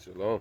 Shalom.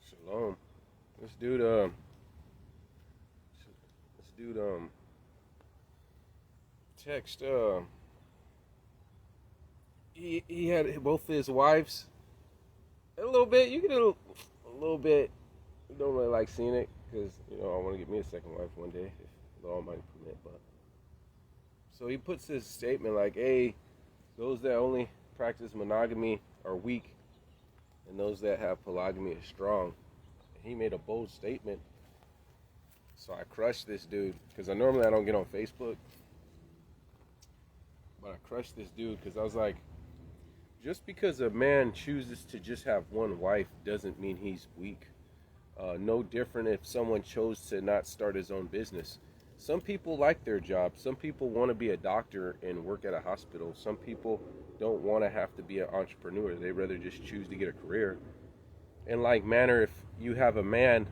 Shalom. This dude, text, he had both his wives. A little bit, you get a little bit. Don't really like seeing it because I want to get me a second wife one day if the Almighty permit. But so he puts this statement like, "Hey, those that only practice monogamy are weak, and those that have polygamy are strong." He made a bold statement. So I crushed this dude because I don't get on Facebook, but I crushed this dude because I was like, just because a man chooses to just have one wife doesn't mean he's weak. No different if someone chose to not start his own business. Some people like their job. Some people want to be a doctor and work at a hospital. Some people don't want to have to be an entrepreneur. They rather just choose to get a career. In like manner, if you have a man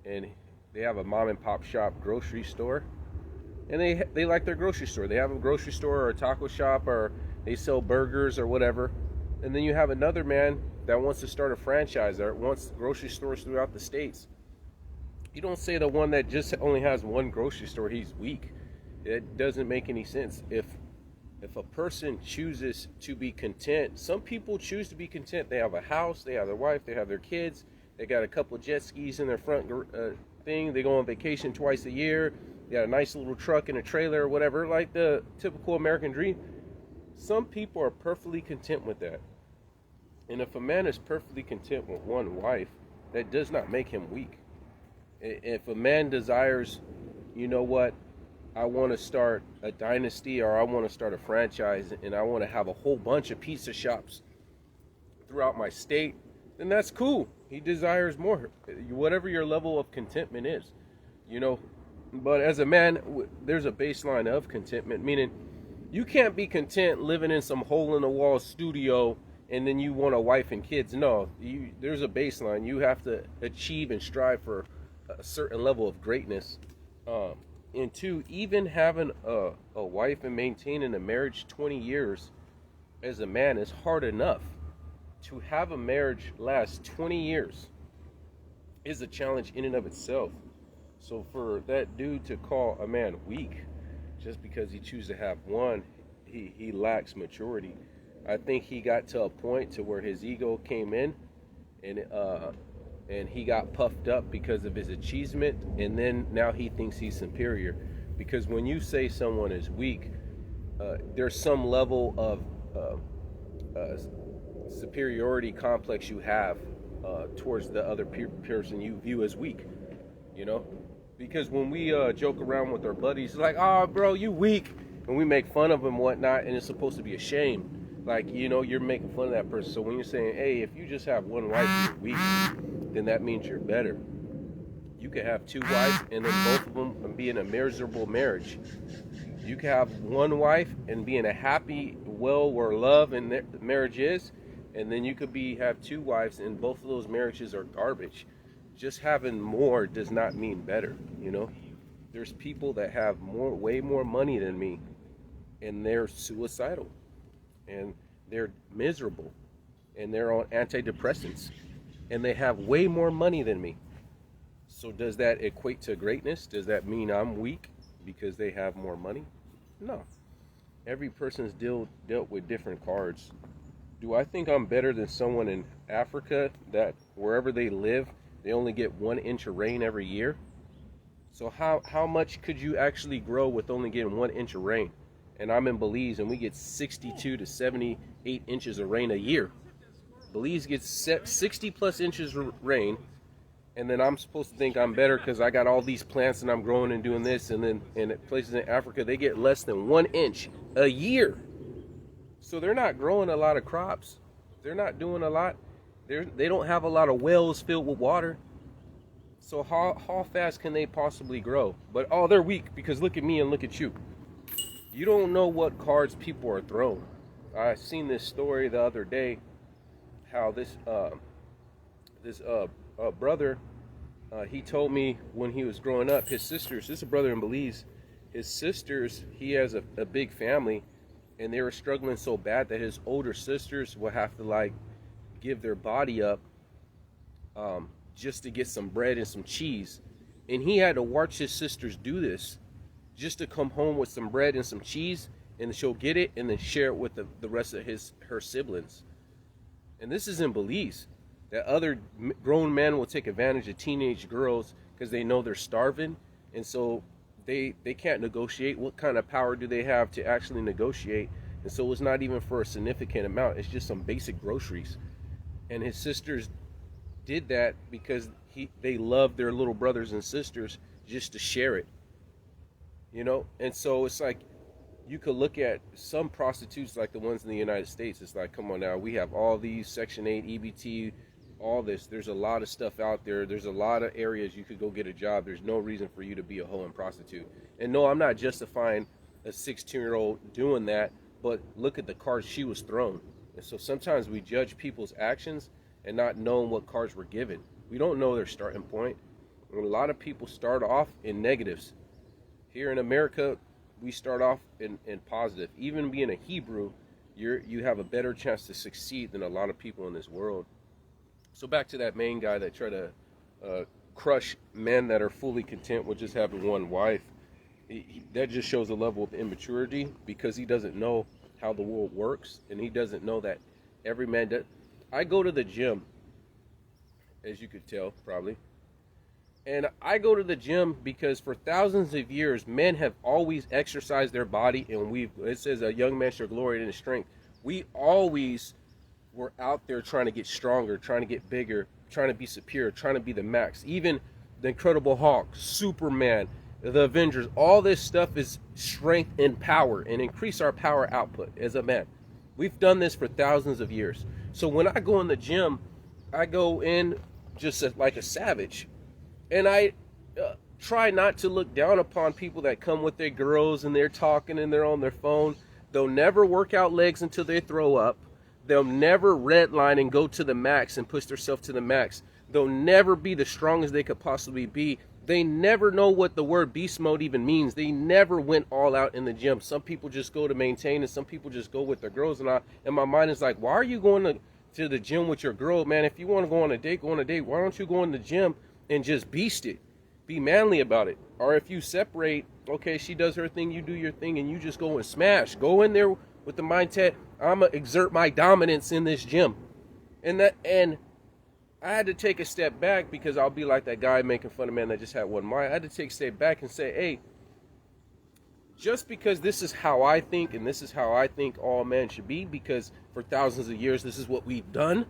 and they have a mom and pop shop grocery store, and they like their grocery store. They have a grocery store or a taco shop, or they sell burgers or whatever. And then you have another man that wants to start a franchise or wants grocery stores throughout the states. You don't say the one that just only has one grocery store, he's weak. It doesn't make any sense. If a person chooses to be content, some people choose to be content. They have a house, they have their wife, they have their kids, they got a couple of jet skis in their front thing, they go on vacation twice a year, they got a nice little truck and a trailer or whatever, like the typical American dream. Some people are perfectly content with that. And if a man is perfectly content with one wife, that does not make him weak. If a man desires, I want to start a dynasty or I want to start a franchise and I want to have a whole bunch of pizza shops throughout my state, then that's cool. He desires more, whatever your level of contentment is, But as a man, there's a baseline of contentment, meaning you can't be content living in some hole-in-the-wall studio and then you want a wife and kids. No, there's a baseline. You have to achieve and strive for a certain level of greatness. And two, even having a wife and maintaining a marriage 20 years as a man is hard enough. To have a marriage last 20 years is a challenge in and of itself. So for that dude to call a man weak just because he chooses to have one, he lacks maturity. I think he got to a point to where his ego came in and he got puffed up because of his achievement, and then now he thinks he's superior. Because when you say someone is weak, there's some level of superiority complex you have towards the other person you view as weak, Because when we joke around with our buddies, it's like, "Oh, bro, you weak," and we make fun of him and whatnot, and it's supposed to be a shame. Like, you're making fun of that person. So when you're saying, "Hey, if you just have one wife, you're weak," then that means you're better. You could have two wives and then both of them be in a miserable marriage. You could have one wife and be in a happy, well, where love and marriage is, and then you could have two wives and both of those marriages are garbage. Just having more does not mean better, There's people that have way more money than me, and they're suicidal, and they're miserable, and they're on antidepressants, and they have way more money than me. So does that equate to greatness? Does that mean I'm weak because they have more money? No. Every person's dealt with different cards. Do I think I'm better than someone in Africa that wherever they live, they only get 1 inch of rain every year? So how much could you actually grow with only getting 1 inch of rain? And I'm in Belize, and we get 62 to 78 inches of rain a year. Belize gets 60 plus inches of rain, and then I'm supposed to think I'm better because I got all these plants and I'm growing and doing this. And then in places in Africa, they get less than 1 inch a year. So they're not growing a lot of crops. They're not doing a lot. They don't have a lot of wells filled with water. So how fast can they possibly grow? But oh, they're weak, because look at me and look at you. You don't know what cards people are thrown. I seen this story the other day, how this brother, he told me when he was growing up, his sisters, this is a brother in Belize, his sisters, he has a big family, and they were struggling so bad that his older sisters would have to like give their body up just to get some bread and some cheese. And he had to watch his sisters do this just to come home with some bread and some cheese, and she'll get it and then share it with the rest of her siblings. And this is in Belize, that other grown men will take advantage of teenage girls because they know they're starving, and so they can't negotiate. What kind of power do they have to actually negotiate? And so it's not even for a significant amount, it's just some basic groceries. And his sisters did that because they loved their little brothers and sisters, just to share it, you know. And so it's like, you could look at some prostitutes like the ones in the United States. It's like, come on now, we have all these Section 8, EBT, all this. There's a lot of stuff out there. There's a lot of areas you could go get a job. There's no reason for you to be a hoe and prostitute. And no, I'm not justifying a 16-year-old doing that, but look at the cards she was thrown. And so sometimes we judge people's actions and not knowing what cards were given. We don't know their starting point. And a lot of people start off in negatives. Here in America, we start off in positive. Even being a Hebrew, you have a better chance to succeed than a lot of people in this world. So back to that main guy that tried to crush men that are fully content with just having one wife. That just shows a level of immaturity, because he doesn't know how the world works, and he doesn't know that every man does. I go to the gym, as you could tell probably. And I go to the gym because for thousands of years, men have always exercised their body, and it says a young man shall glory in his strength. We always were out there trying to get stronger, trying to get bigger, trying to be superior, trying to be the max. Even the Incredible Hulk, Superman, the Avengers, all this stuff is strength and power, and increase our power output as a man. We've done this for thousands of years. So when I go in the gym, I go in just like a savage. And I try not to look down upon people that come with their girls and they're talking and they're on their phone. They'll never work out legs until they throw up. They'll never redline and go to the max and push themselves to the max. They'll never be the strongest they could possibly be. They never know what the word beast mode even means. They never went all out in the gym. Some people just go to maintain, and some people just go with their girls. And my mind is like, why are you going to the gym with your girl, man? If you want to go on a date, go on a date. Why don't you go in the gym and just beast it? Be manly about it. Or if you separate, okay, she does her thing, you do your thing, and you just go and smash. Go in there with the mindset, I'm going to exert my dominance in this gym. And I had to take a step back, because I'll be like that guy making fun of man that just had one mind. I had to take a step back and say, hey, just because this is how I think, and this is how I think all men should be, because for thousands of years this is what we've done,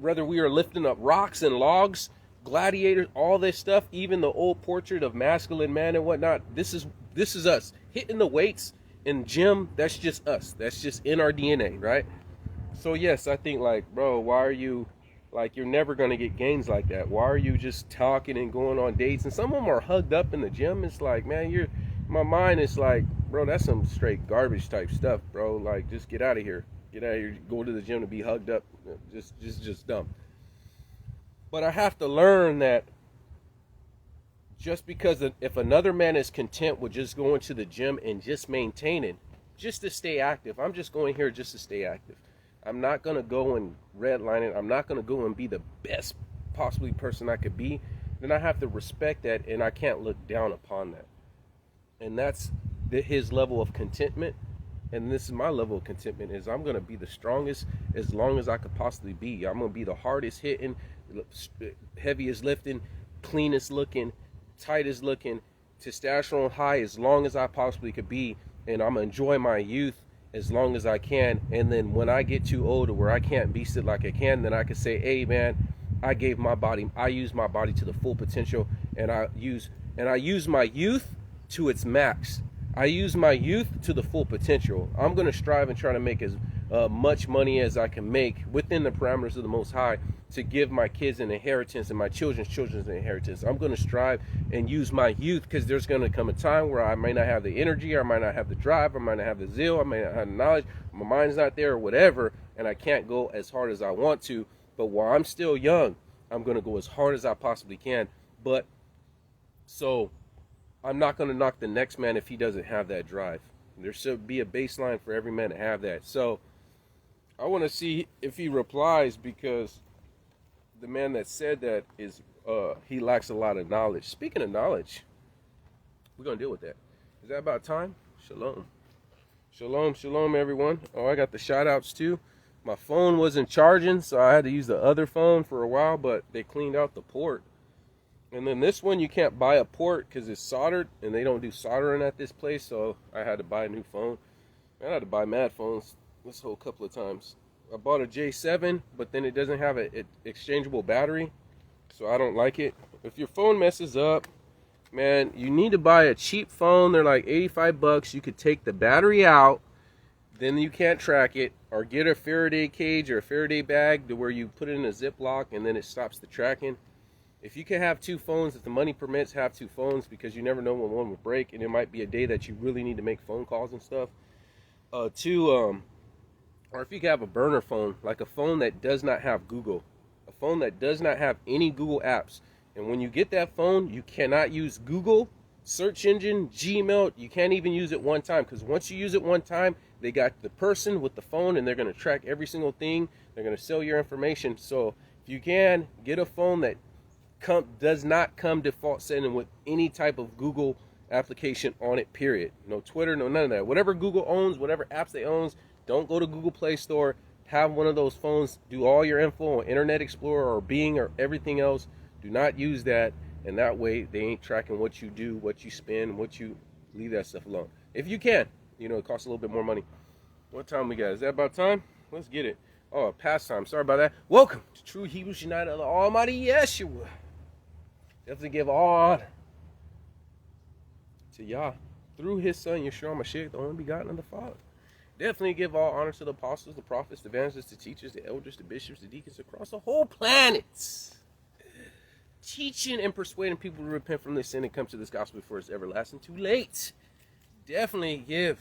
whether we are lifting up rocks and logs, gladiators, all this stuff, even the old portrait of masculine man and whatnot, this is us. Hitting the weights in gym, that's just us. That's just in our DNA, right? So yes, I think, like, bro, why are you, like, you're never going to get gains like that. Why are you just talking and going on dates? And some of them are hugged up in the gym. It's like, man, my mind is like, bro, that's some straight garbage type stuff, bro. Like, just get out of here. Get out of here. Go to the gym to be hugged up. Just dumb. But I have to learn that just because if another man is content with just going to the gym and just maintaining, just to stay active, I'm just going here just to stay active. I'm not going to go and redline it. I'm not going to go and be the best possibly person I could be. Then I have to respect that, and I can't look down upon that. And that's his level of contentment. And this is my level of contentment, is I'm going to be the strongest as long as I could possibly be. I'm going to be the hardest hitting, heaviest lifting, cleanest looking, tightest looking, testosterone high as long as I possibly could be, and I'm gonna enjoy my youth as long as I can. And then when I get too old to where I can't beast it like I can, then I can say, hey man, I used my body to the full potential, and I use my youth to its max. I use my youth to the full potential. I'm gonna strive and try to make as much money as I can make within the parameters of the Most High to give my kids an inheritance and my children's an inheritance. I'm going to strive and use my youth, because there's going to come a time where I may not have the energy, or I might not have the drive, I might not have the zeal, I might not have the knowledge, my mind's not there or whatever, and I can't go as hard as I want to. But while I'm still young, I'm going to go as hard as I possibly can. But so I'm not going to knock the next man if he doesn't have that drive. There should be a baseline for every man to have that. So I want to see if he replies, because the man that said that is he lacks a lot of knowledge. Speaking of knowledge, we're gonna deal with that. Is that about time? Shalom, shalom, everyone. Oh, I got the shout outs too. My phone wasn't charging, so I had to use the other phone for a while, but they cleaned out the port. And then this one, you can't buy a port because it's soldered, and they don't do soldering at this place, so I had to buy a new phone. I had to buy mad phones this whole couple of times. I bought a J7, but then it doesn't have an exchangeable battery, so I don't like it. If your phone messes up, man, you need to buy a cheap phone. They're like 85 bucks. You could take the battery out, then you can't track it, or get a Faraday cage or a Faraday bag to where you put it in a Ziploc and then it stops the tracking. If you can have two phones, if the money permits, have two phones, because you never know when one will break, and it might be a day that you really need to make phone calls and stuff. Or if you can have a burner phone, like a phone that does not have Google, a phone that does not have any Google apps. And when you get that phone, you cannot use Google, search engine, Gmail. You can't even use it one time, because once you use it one time, they got the person with the phone, and they're going to track every single thing. They're going to sell your information. So if you can, get a phone that does not come default setting with any type of Google application on it, period. No Twitter, no none of that. Whatever Google owns, whatever apps they own, don't go to Google Play Store. Have one of those phones. Do all your info on Internet Explorer or Bing or everything else. Do not use that, and that way they ain't tracking what you do, what you spend, what you leave that stuff alone. If you can, it costs a little bit more money. What time we got? Is that about time? Let's get it. Oh, past time. Sorry about that. Welcome to True Hebrews United of the Almighty Yeshua. Definitely give all honor to Yah through His Son Yeshua Mashiach, the only begotten of the Father. Definitely give all honor to the apostles, the prophets, the evangelists, the teachers, the elders, the bishops, the deacons across the whole planet, teaching and persuading people to repent from their sin and come to this gospel before it's everlasting too late. Definitely give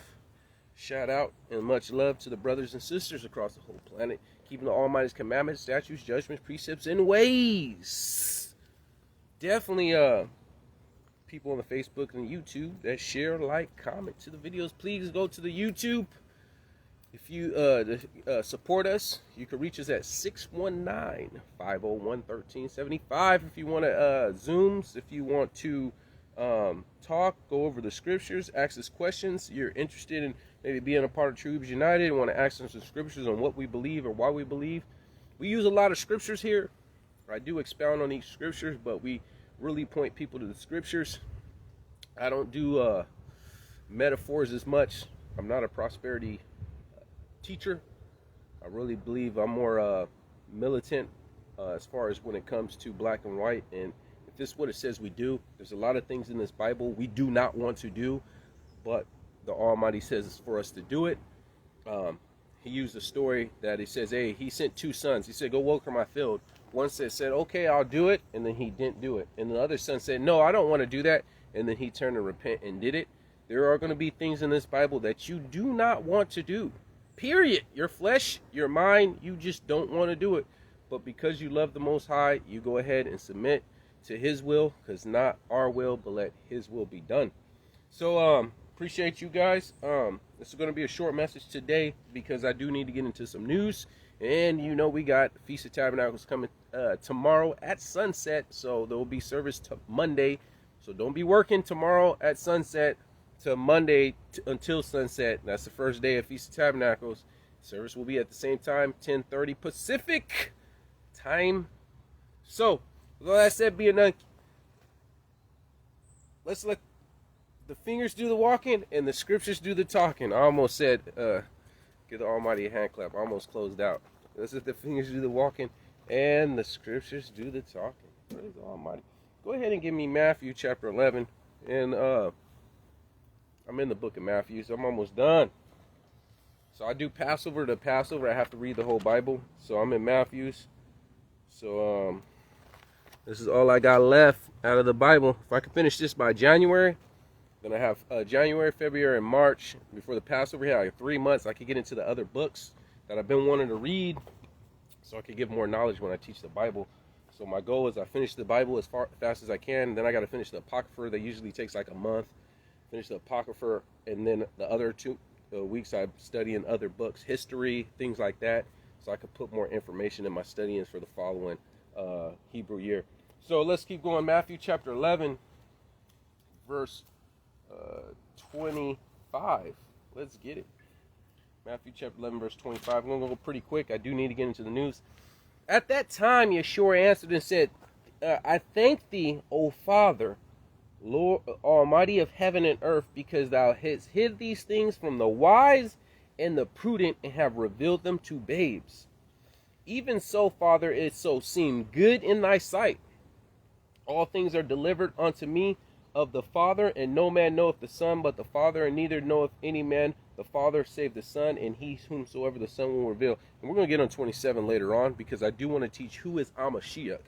shout out and much love to the brothers and sisters across the whole planet, keeping the Almighty's commandments, statutes, judgments, precepts, and ways. Definitely people on the Facebook and YouTube that share, like, comment to the videos. Please go to the YouTube. If you support us, you can reach us at 619-501-1375. If you want to Zooms, if you want to talk, go over the scriptures, ask us questions, you're interested in maybe being a part of True Hebrews United and want to ask us some scriptures on what we believe or why we believe. We use a lot of scriptures here. I do expound on each scriptures, but we really point people to the scriptures. I don't do metaphors as much. I'm not a prosperity teacher. I really believe I'm more militant as far as when it comes to black and white. And if this is what it says we do, there's a lot of things in this Bible we do not want to do, but the Almighty says it's for us to do it. He used a story that he says, hey, he sent two sons. He said, go work in my field. One said, okay, I'll do it, and then he didn't do it. And the other son said, no, I don't want to do that, and then he turned to repent and did it. There are going to be things in this Bible that you do not want to do. Period. Your flesh, your mind, you just don't want to do it. But because you love the Most High, you go ahead and submit to His will, because not our will, but let His will be done. So, appreciate you guys. This is going to be a short message today because I do need to get into some news. And we got Feast of Tabernacles coming tomorrow at sunset. So there will be service to Monday. So don't be working tomorrow at sunset to Monday until sunset. That's the first day of Feast of Tabernacles. Service will be at the same time, 10:30 Pacific time. So, with all that said, be a nun. let's let the fingers do the walking and the scriptures do the talking. I almost said, give the Almighty a hand clap. I almost closed out. Let's let the fingers do the walking and the scriptures do the talking. Praise the Almighty. Go ahead and give me Matthew chapter 11. And I'm in the book of Matthew, so I'm almost done. So I do Passover to Passover. I have to read the whole Bible. So I'm in Matthew's. So this is all I got left out of the Bible. If I can finish this by January, then I have January, February, and March before the Passover. Here, I have 3 months. I can get into the other books that I've been wanting to read, so I can give more knowledge when I teach the Bible. So my goal is I finish the Bible as fast as I can. Then I got to finish the Apocrypha. That usually takes like a month. Finish the Apocrypha, and then the other 2 weeks I study in other books, history, things like that, so I could put more information in my studyings for the following Hebrew year. So let's keep going. Matthew chapter 11, verse 25. Let's get it. Matthew chapter 11, verse 25. I'm going to go pretty quick. I do need to get into the news. At that time, Yeshua answered and said, I thank thee, O Father, Lord Almighty of heaven and earth, because thou hast hid these things from the wise and the prudent, and have revealed them to babes. Even so, Father, it so seemed good in thy sight. All things are delivered unto me of the Father, and no man knoweth the Son but the Father, and neither knoweth any man the Father save the Son, and he whomsoever the Son will reveal. And we're going to get on 27 later on, because I do want to teach who is Amashiach.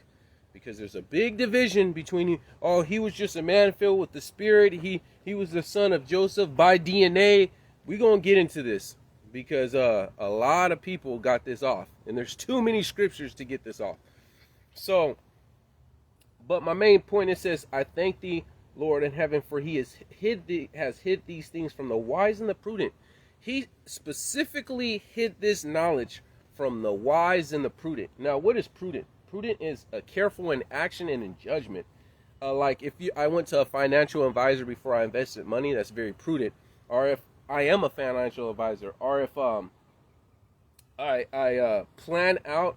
Because there's a big division between you. Oh, he was just a man filled with the Spirit. He was the son of Joseph by DNA. We're going to get into this, because a lot of people got this off. And there's too many scriptures to get this off. So, but my main point, it says, I thank thee, Lord in heaven, for he has hid these things from the wise and the prudent. He specifically hid this knowledge from the wise and the prudent. Now, what is prudent? Prudent is careful in action and in judgment. Like if I went to a financial advisor before I invested money, that's very prudent. Or if I am a financial advisor, or if I plan out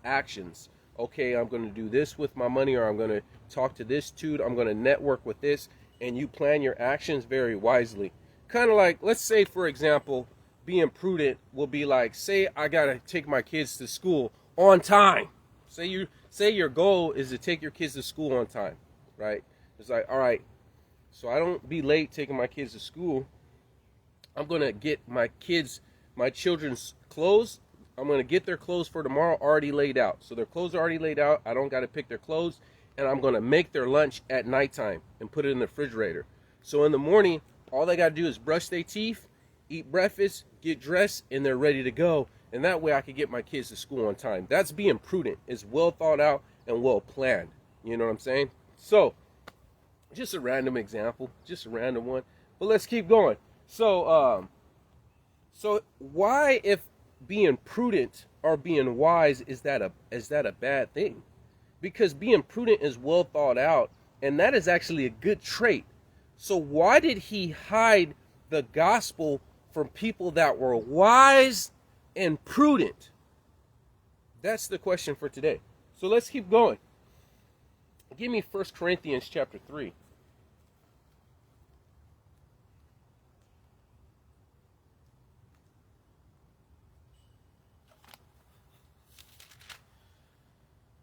actions. Okay, I'm going to do this with my money, or I'm going to talk to this dude, I'm going to network with this, and you plan your actions very wisely. Kind of like, let's say, for example, being prudent will be like, say I got to take my kids to school on time. Say your goal is to take your kids to school on time, right? It's like, all right, so I don't be late taking my kids to school. I'm going to get my children's clothes. I'm going to get their clothes for tomorrow already laid out. So their clothes are already laid out. I don't got to pick their clothes. And I'm going to make their lunch at nighttime and put it in the refrigerator. So in the morning, all they got to do is brush their teeth, eat breakfast, get dressed, and they're ready to go. And that way I could get my kids to school on time. That's being prudent. It's well thought out and well planned. You know what I'm saying? So, just a random example. Just a random one. But let's keep going. So why, if being prudent or being wise, is that a bad thing? Because being prudent is well thought out, and that is actually a good trait. So why did he hide the gospel from people that were wise and prudent? That's the question for today. So let's keep going. Give me 1 Corinthians chapter 3.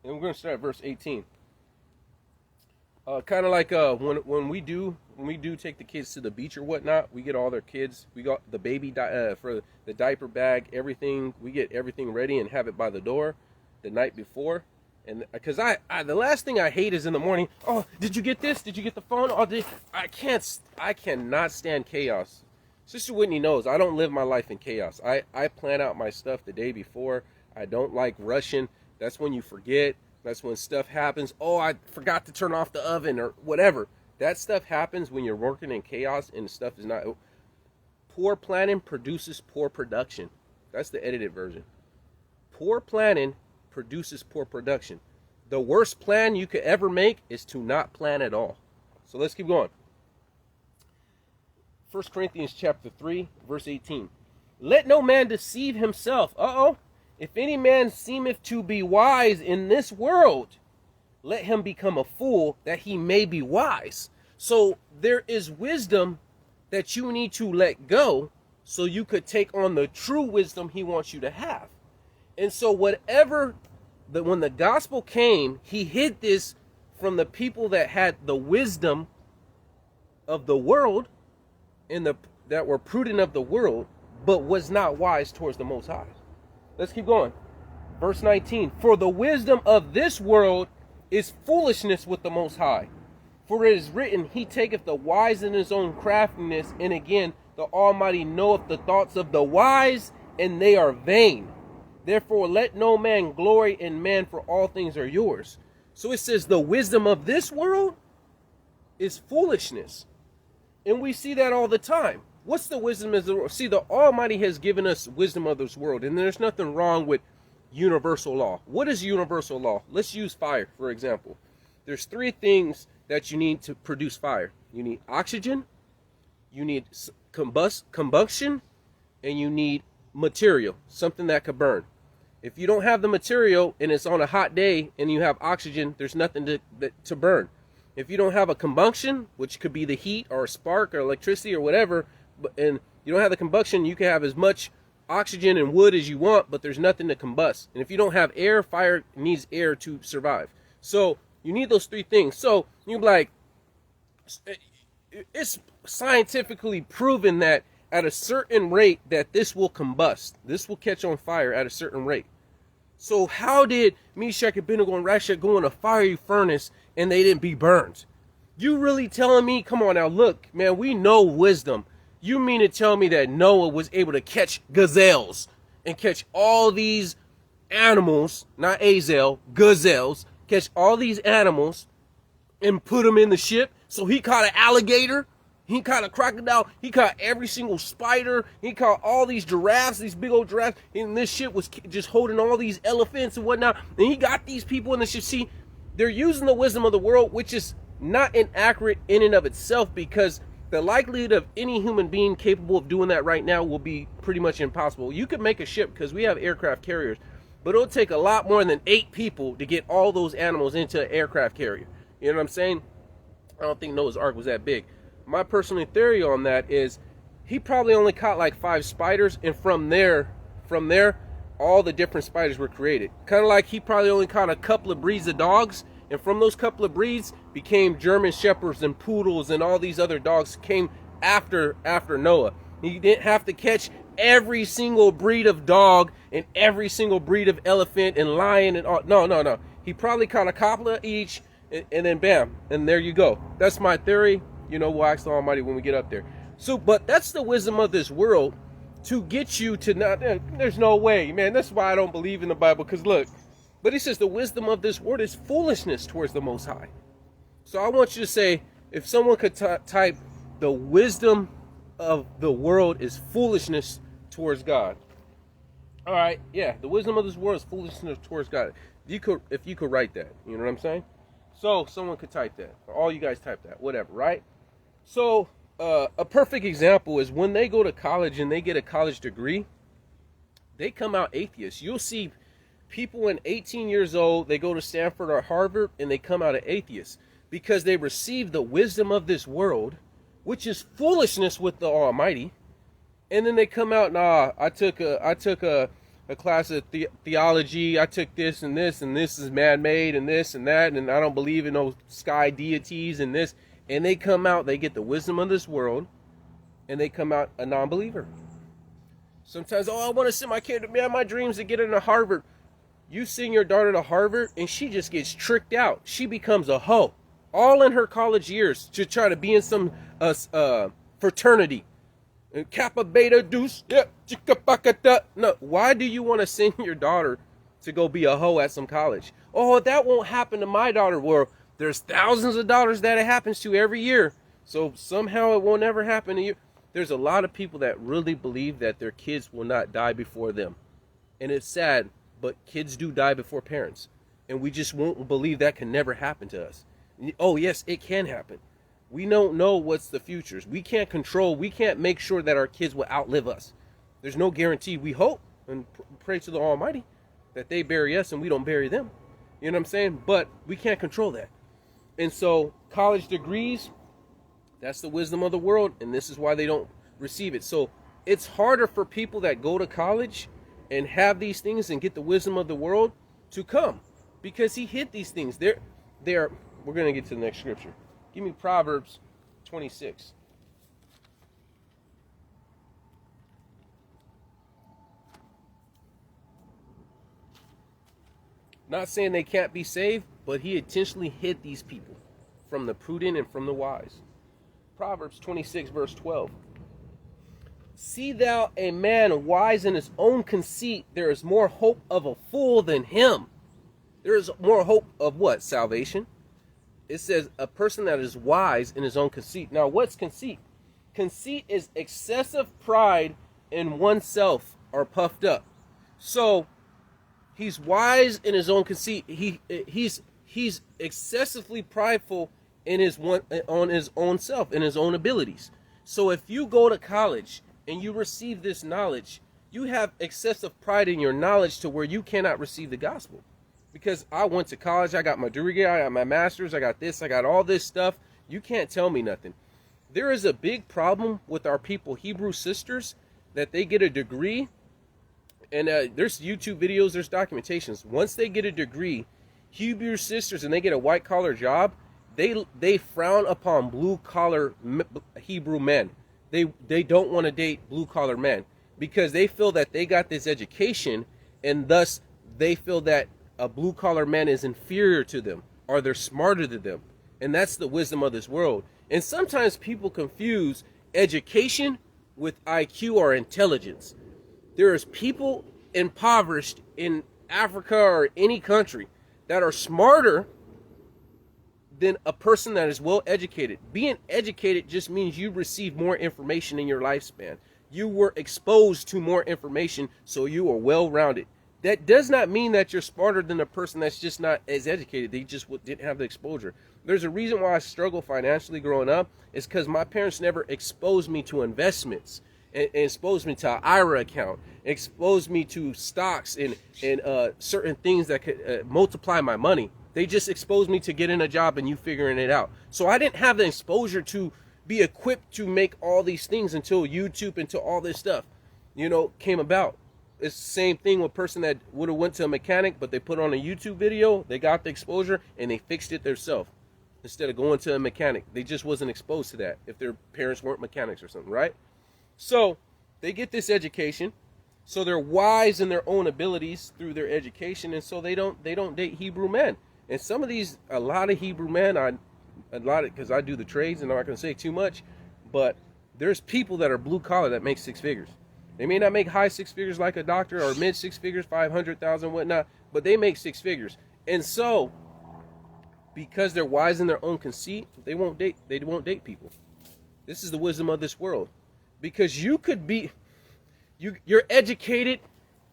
And we're going to start at verse 18. Kind of like when we do take the kids to the beach or whatnot, we get all their kids. We got the baby for the diaper bag, everything. We get everything ready and have it by the door the night before. And because the last thing I hate is in the morning. Oh, did you get this? Did you get the phone? Oh, I cannot stand chaos. Sister Whitney knows I don't live my life in chaos. I plan out my stuff the day before. I don't like rushing. That's when you forget. That's when stuff happens. Oh, I forgot to turn off the oven or whatever. That stuff happens when you're working in chaos and stuff is not. Poor planning produces poor production. That's the edited version. Poor planning produces poor production. The worst plan you could ever make is to not plan at all. So let's keep going. 1 Corinthians chapter 3, verse 18. Let no man deceive himself. If any man seemeth to be wise in this world, let him become a fool that he may be wise. So there is wisdom that you need to let go so you could take on the true wisdom he wants you to have. And so when the gospel came, he hid this from the people that had the wisdom of the world and that were prudent of the world, but was not wise towards the Most High. Let's keep going. Verse 19, for the wisdom of this world is foolishness with the Most High. For it is written, he taketh the wise in his own craftiness, and again, the Almighty knoweth the thoughts of the wise, and they are vain. Therefore, let no man glory in man, for all things are yours. So it says the wisdom of this world is foolishness. And we see that all the time. What's the wisdom of the world? See, the Almighty has given us wisdom of this world, and there's nothing wrong with universal law. What is universal law? Let's use fire, for example. There's three things that you need to produce fire. You need oxygen, you need combustion, and you need material, something that could burn. If you don't have the material and it's on a hot day and you have oxygen, there's nothing to burn. If you don't have a combustion, which could be the heat or a spark or electricity or whatever, and you don't have the combustion, you can have as much oxygen and wood as you want, but there's nothing to combust. And if you don't have air, fire needs air to survive. So you need those three things. So you're like, it's scientifically proven that at a certain rate that this will combust. This will catch on fire at a certain rate. So how did Meshach, Abednego, and Rashach go in a fiery furnace and they didn't be burned? You really telling me? Come on now, look, man, we know wisdom. You mean to tell me that Noah was able to catch gazelles and catch all these animals, not Azel, gazelles, catch all these animals and put them in the ship? So he caught an alligator, he caught a crocodile, he caught every single spider, he caught all these giraffes, these big old giraffes, and this ship was just holding all these elephants and whatnot, and he got these people in the ship. See, they're using the wisdom of the world, which is not inaccurate in and of itself, because the likelihood of any human being capable of doing that right now will be pretty much impossible. You could make a ship because we have aircraft carriers, but it'll take a lot more than 8 people to get all those animals into an aircraft carrier. You know what I'm saying? I don't think Noah's Ark was that big. My personal theory on that is he probably only caught like 5 spiders, and from there, all the different spiders were created. Kind of like he probably only caught a couple of breeds of dogs, and from those couple of breeds became German Shepherds and Poodles, and all these other dogs came after Noah. He didn't have to catch every single breed of dog and every single breed of elephant and lion and all. No. He probably caught a couple of each, and then bam, and there you go. That's my theory. You know, we'll ask the Almighty when we get up there. So, but that's the wisdom of this world to get you to not, there's no way, man. That's why I don't believe in the Bible, because look, but he says the wisdom of this world is foolishness towards the Most High. So I want you to say, if someone could type, the wisdom of the world is foolishness towards God. All right, yeah, the wisdom of this world is foolishness towards God. If you could write that, you know what I'm saying? So someone could type that, or all you guys type that, whatever, right? So a perfect example is when they go to college and they get a college degree, they come out atheists. You'll see people in 18 years old, they go to Stanford or Harvard, and they come out atheists because they receive the wisdom of this world, which is foolishness with the Almighty. And then they come out, nah, I took a class of theology, I took this, and this is man-made, and this and that, and I don't believe in no sky deities and this. And they come out, they get the wisdom of this world, and they come out a non-believer. Sometimes, I want to send my kid, man, my dreams to get into Harvard. You send your daughter to Harvard, and she just gets tricked out. She becomes a hoe, all in her college years, to try to be in some fraternity. Kappa, Beta, Deuce, yeah, chicka, baka, da. No, why do you want to send your daughter to go be a hoe at some college? Oh, that won't happen to my daughter. Well, there's thousands of dollars that it happens to every year. So somehow it won't ever happen to you. There's a lot of people that really believe that their kids will not die before them. And it's sad, but kids do die before parents. And we just won't believe that can never happen to us. Oh, yes, it can happen. We don't know what's the futures. We can't control. We can't make sure that our kids will outlive us. There's no guarantee. We hope and pray to the Almighty that they bury us and we don't bury them. You know what I'm saying? But we can't control that. And so college degrees, That's the wisdom of the world, and this is why they don't receive it. So it's harder for people that go to college and have these things and get the wisdom of the world to come, because he hid these things. We're going to get to the next scripture. Give me Proverbs 26. Not saying they can't be saved, but he intentionally hid these people from the prudent and from the wise. Proverbs 26, verse 12. See thou a man wise in his own conceit, there is more hope of a fool than him. There is more hope of what? Salvation. It says a person that is wise in his own conceit. Now, what's conceit? Conceit is excessive pride in oneself or puffed up. So he's wise in his own conceit. He's excessively prideful on his own self, in his own abilities. So if you go to college and you receive this knowledge, you have excessive pride in your knowledge to where you cannot receive the gospel. Because I went to college, I got my degree, I got my master's, I got this, I got all this stuff. You can't tell me nothing. There is a big problem with our people, Hebrew sisters, that they get a degree, and there's YouTube videos, there's documentations. Once they get a degree, Hebrew sisters, and they get a white-collar job, they frown upon blue-collar Hebrew men. They don't want to date blue-collar men because they feel that they got this education, and thus they feel that a blue-collar man is inferior to them, or they're smarter than them. And that's the wisdom of this world. And sometimes people confuse education with IQ or intelligence. There's people impoverished in Africa or any country that are smarter than a person that is well educated. Being educated just means you receive more information in your lifespan. You were exposed to more information, so you are well-rounded. That does not mean that you're smarter than a person that's just not as educated. They just didn't have the exposure. There's a reason why I struggle financially growing up. Is because my parents never exposed me to investments, and exposed me to an IRA account, exposed me to stocks and certain things that could multiply my money. They just exposed me to getting a job and you figuring it out. So I didn't have the exposure to be equipped to make all these things until YouTube, until all this stuff, came about. It's the same thing with a person that would have went to a mechanic, but they put on a YouTube video, they got the exposure, and they fixed it themselves instead of going to a mechanic. They just wasn't exposed to that if their parents weren't mechanics or something, right? So they get this education, so they're wise in their own abilities through their education, and so they don't date Hebrew men. And a lot of Hebrew men, because I do the trades, and I'm not going to say too much, but there's people that are blue collar that make six figures. They may not make high six figures like a doctor or mid six figures, 500,000, whatnot, but they make six figures. And so, because they're wise in their own conceit, they won't date people. This is the wisdom of this world. Because you could be, you're educated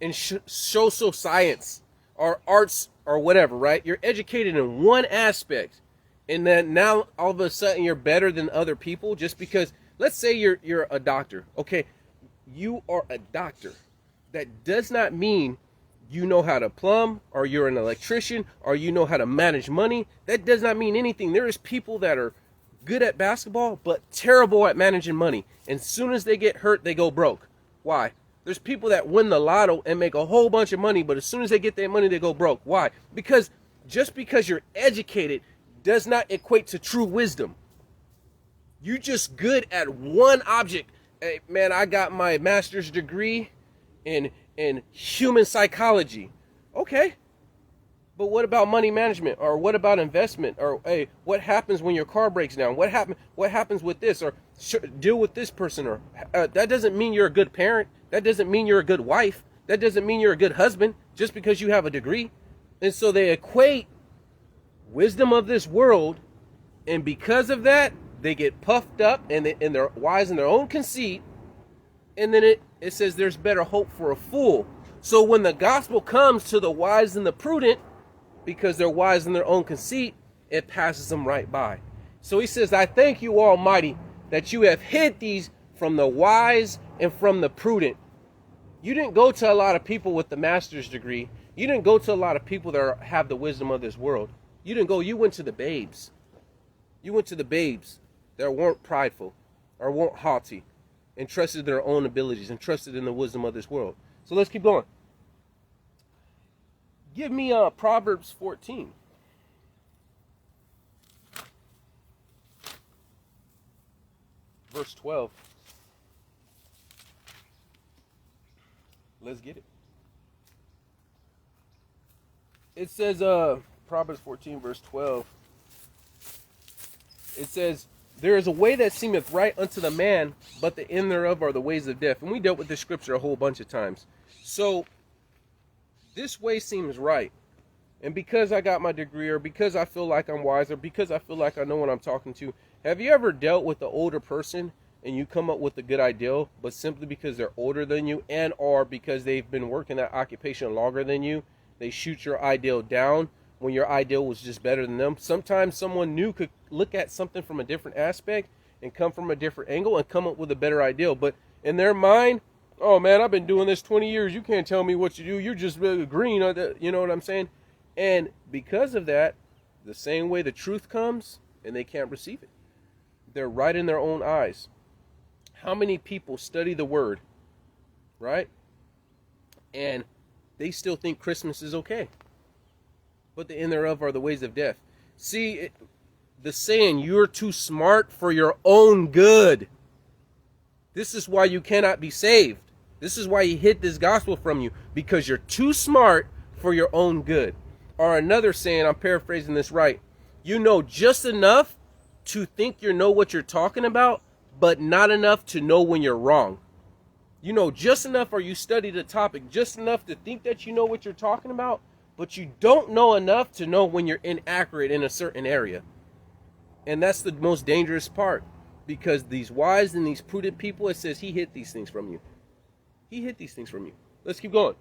in social science or arts or whatever, right? You're educated in one aspect, and then now all of a sudden you're better than other people just because, let's say you're a doctor. Okay, you are a doctor. That does not mean you know how to plumb, or you're an electrician, or you know how to manage money. That does not mean anything. There is people that are good at basketball, but terrible at managing money. And as soon as they get hurt, they go broke. Why? There's people that win the lotto and make a whole bunch of money, but as soon as they get their money, they go broke. Why? Because just because you're educated does not equate to true wisdom. You're just good at one object. Hey, man, I got my master's degree in human psychology. Okay. But what about money management? Or what about investment? Or hey, what happens when your car breaks down? What happens with this? Or deal with this person? Or that doesn't mean you're a good parent. That doesn't mean you're a good wife. That doesn't mean you're a good husband just because you have a degree. And so they equate wisdom of this world, and because of that, they get puffed up and they're wise in their own conceit. And then it says there's better hope for a fool. So when the gospel comes to the wise and the prudent, because they're wise in their own conceit, it passes them right by. So he says, I thank you, Almighty, that you have hid these from the wise and from the prudent. You didn't go to a lot of people with the master's degree. You didn't go to a lot of people that have the wisdom of this world. You went to the babes. You went to the babes. that weren't prideful or weren't haughty and trusted their own abilities and trusted in the wisdom of this world. So let's keep going. Give me Proverbs 14. Verse 12. Let's get it. It says, Proverbs 14, verse 12. It says, there is a way that seemeth right unto the man, but the end thereof are the ways of death. And we dealt with this scripture a whole bunch of times. So, this way seems right. And because I got my degree, or because I feel like I'm wise, or because I feel like I know what I'm talking to, have you ever dealt with an older person and you come up with a good idea, but simply because they're older than you and or because they've been working that occupation longer than you, they shoot your ideal down when your ideal was just better than them? Sometimes someone new could look at something from a different aspect and come from a different angle and come up with a better ideal. But in their mind, oh man, I've been doing this 20 years. You can't tell me what to do. You're just really green. You know what I'm saying? And because of that, the same way the truth comes and they can't receive it. They're right in their own eyes. How many people study the word, right? And they still think Christmas is okay. But the end thereof are the ways of death. See, the saying, you're too smart for your own good. This is why you cannot be saved. This is why he hid this gospel from you. Because you're too smart for your own good. Or another saying, I'm paraphrasing this right. You know just enough to think you know what you're talking about, but not enough to know when you're wrong. You know just enough, or you study the topic just enough to think that you know what you're talking about, but you don't know enough to know when you're inaccurate in a certain area. And that's the most dangerous part, because these wise and these prudent people, it says he hid these things from you. He hid these things from you. Let's keep going.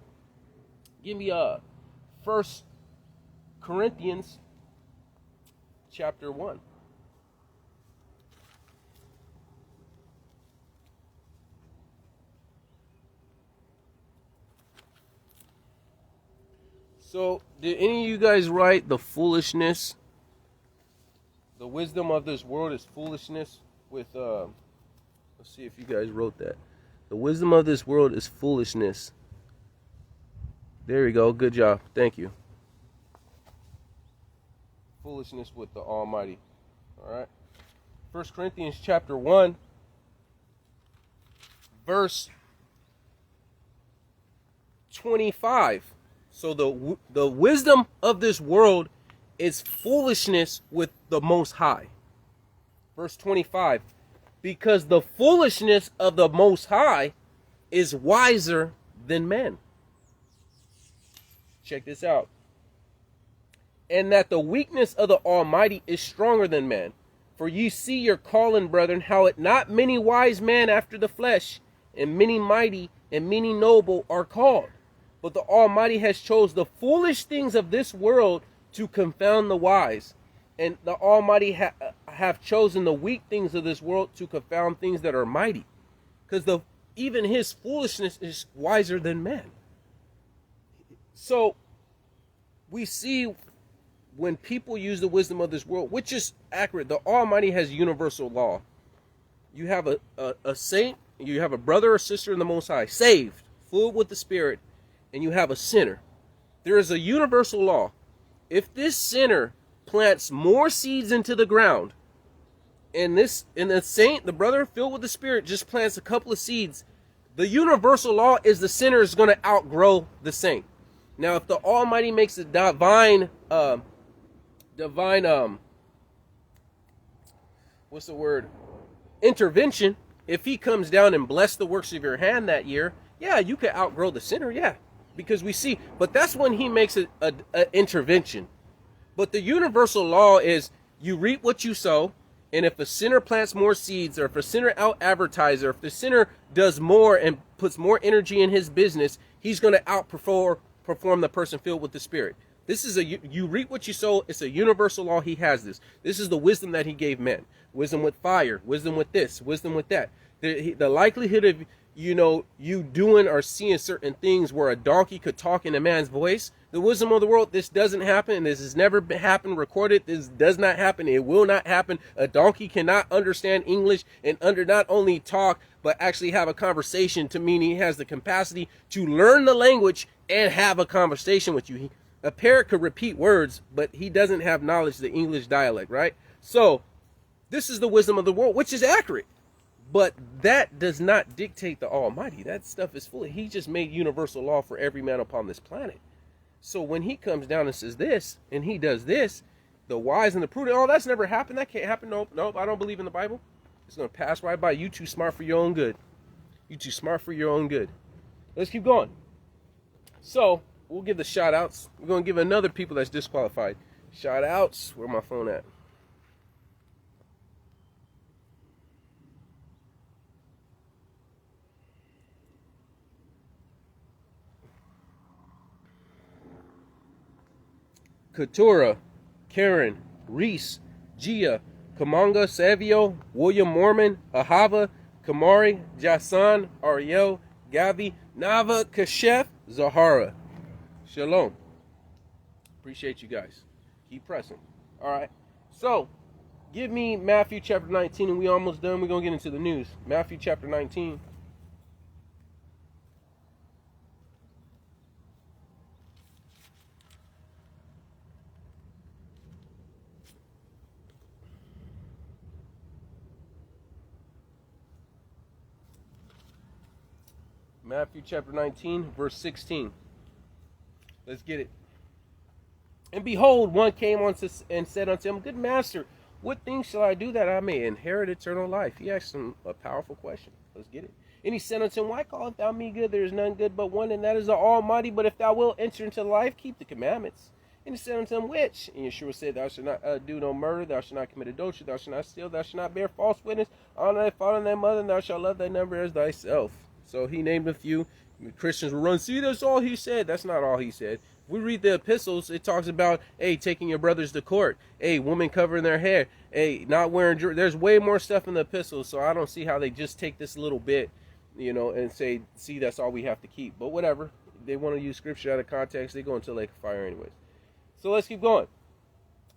Give me 1 Corinthians chapter 1. So, did any of you guys write the foolishness? The wisdom of this world is foolishness with, let's see if you guys wrote that. The wisdom of this world is foolishness. There you go. Good job. Thank you. Foolishness with the Almighty. All right. 1 Corinthians chapter 1, verse 25. So the wisdom of this world is foolishness with the Most High. Verse 25. Because the foolishness of the Most High is wiser than men. Check this out. And that the weakness of the Almighty is stronger than man. For ye see your calling, brethren, how it not many wise men after the flesh, and many mighty, and many noble are called. But the Almighty has chose the foolish things of this world to confound the wise. And the Almighty have chosen the weak things of this world to confound things that are mighty. Because even his foolishness is wiser than men. So we see when people use the wisdom of this world, which is accurate, the Almighty has universal law. You have a saint, you have a brother or sister in the Most High, saved, filled with the Spirit, and you have a sinner. There is a universal law. If this sinner plants more seeds into the ground, and the saint, the brother filled with the Spirit, just plants a couple of seeds, the universal law is the sinner is going to outgrow the saint. Now, if the Almighty makes a divine intervention, if he comes down and bless the works of your hand that year, yeah, you could outgrow the sinner, yeah. Because we see, but that's when he makes an intervention. But the universal law is you reap what you sow, and if a sinner plants more seeds, or if a sinner out-advertises, or if the sinner does more and puts more energy in his business, he's going to outperform the person filled with the Spirit. This is you reap what you sow. It's a universal law. He has this. This is the wisdom that he gave men. Wisdom with fire, wisdom with this, wisdom with that. The likelihood of you doing or seeing certain things where a donkey could talk in a man's voice. The wisdom of the world, this doesn't happen. This has never happened recorded. This does not happen. It will not happen. A donkey cannot understand English and not only talk, but actually have a conversation, to mean he has the capacity to learn the language and have a conversation with you. A parrot could repeat words, but he doesn't have knowledge of the English dialect, right? So this is the wisdom of the world, which is accurate. But that does not dictate the Almighty. That stuff is full. He just made universal law for every man upon this planet. So when he comes down and says this, and he does this, the wise and the prudent, oh, that's never happened. That can't happen. Nope, I don't believe in the Bible. It's going to pass right by. You too smart for your own good. You too smart for your own good. Let's keep going. So we'll give the shout outs. We're going to give another people that's disqualified shout outs. Where my phone at? Katura, Karen, Reese, Gia, Kamanga, Savio, William Mormon, Ahava, Kamari, Jason, Ariel, Gavi, Nava, Kashef, Zahara. Shalom. Appreciate you guys. Keep pressing. All right. So, give me Matthew chapter 19, and we almost done. We're going to get into the news. Matthew chapter 19. Matthew chapter 19, verse 16. Let's get it. And behold, one came on and said unto him, Good master, what things shall I do that I may inherit eternal life? He asked him a powerful question. Let's get it. And he said unto him, Why callest thou me good? There is none good but one, and that is the Almighty. But if thou wilt enter into life, keep the commandments. And he said unto him, Which? And Yeshua said, Thou shalt not do no murder, thou shalt not commit adultery, thou shalt not steal, thou shalt not bear false witness, honor thy father and thy mother, and thou shalt love thy neighbor as thyself. So he named a few. Christians will run, see, that's all he said. That's not all he said. If we read the epistles, it talks about, hey, taking your brothers to court. Hey, women covering their hair. Hey, not wearing jewelry. There's way more stuff in the epistles, so I don't see how they just take this little bit, and say, see, that's all we have to keep. But whatever. They want to use scripture out of context. They go into the lake of fire anyways. So let's keep going.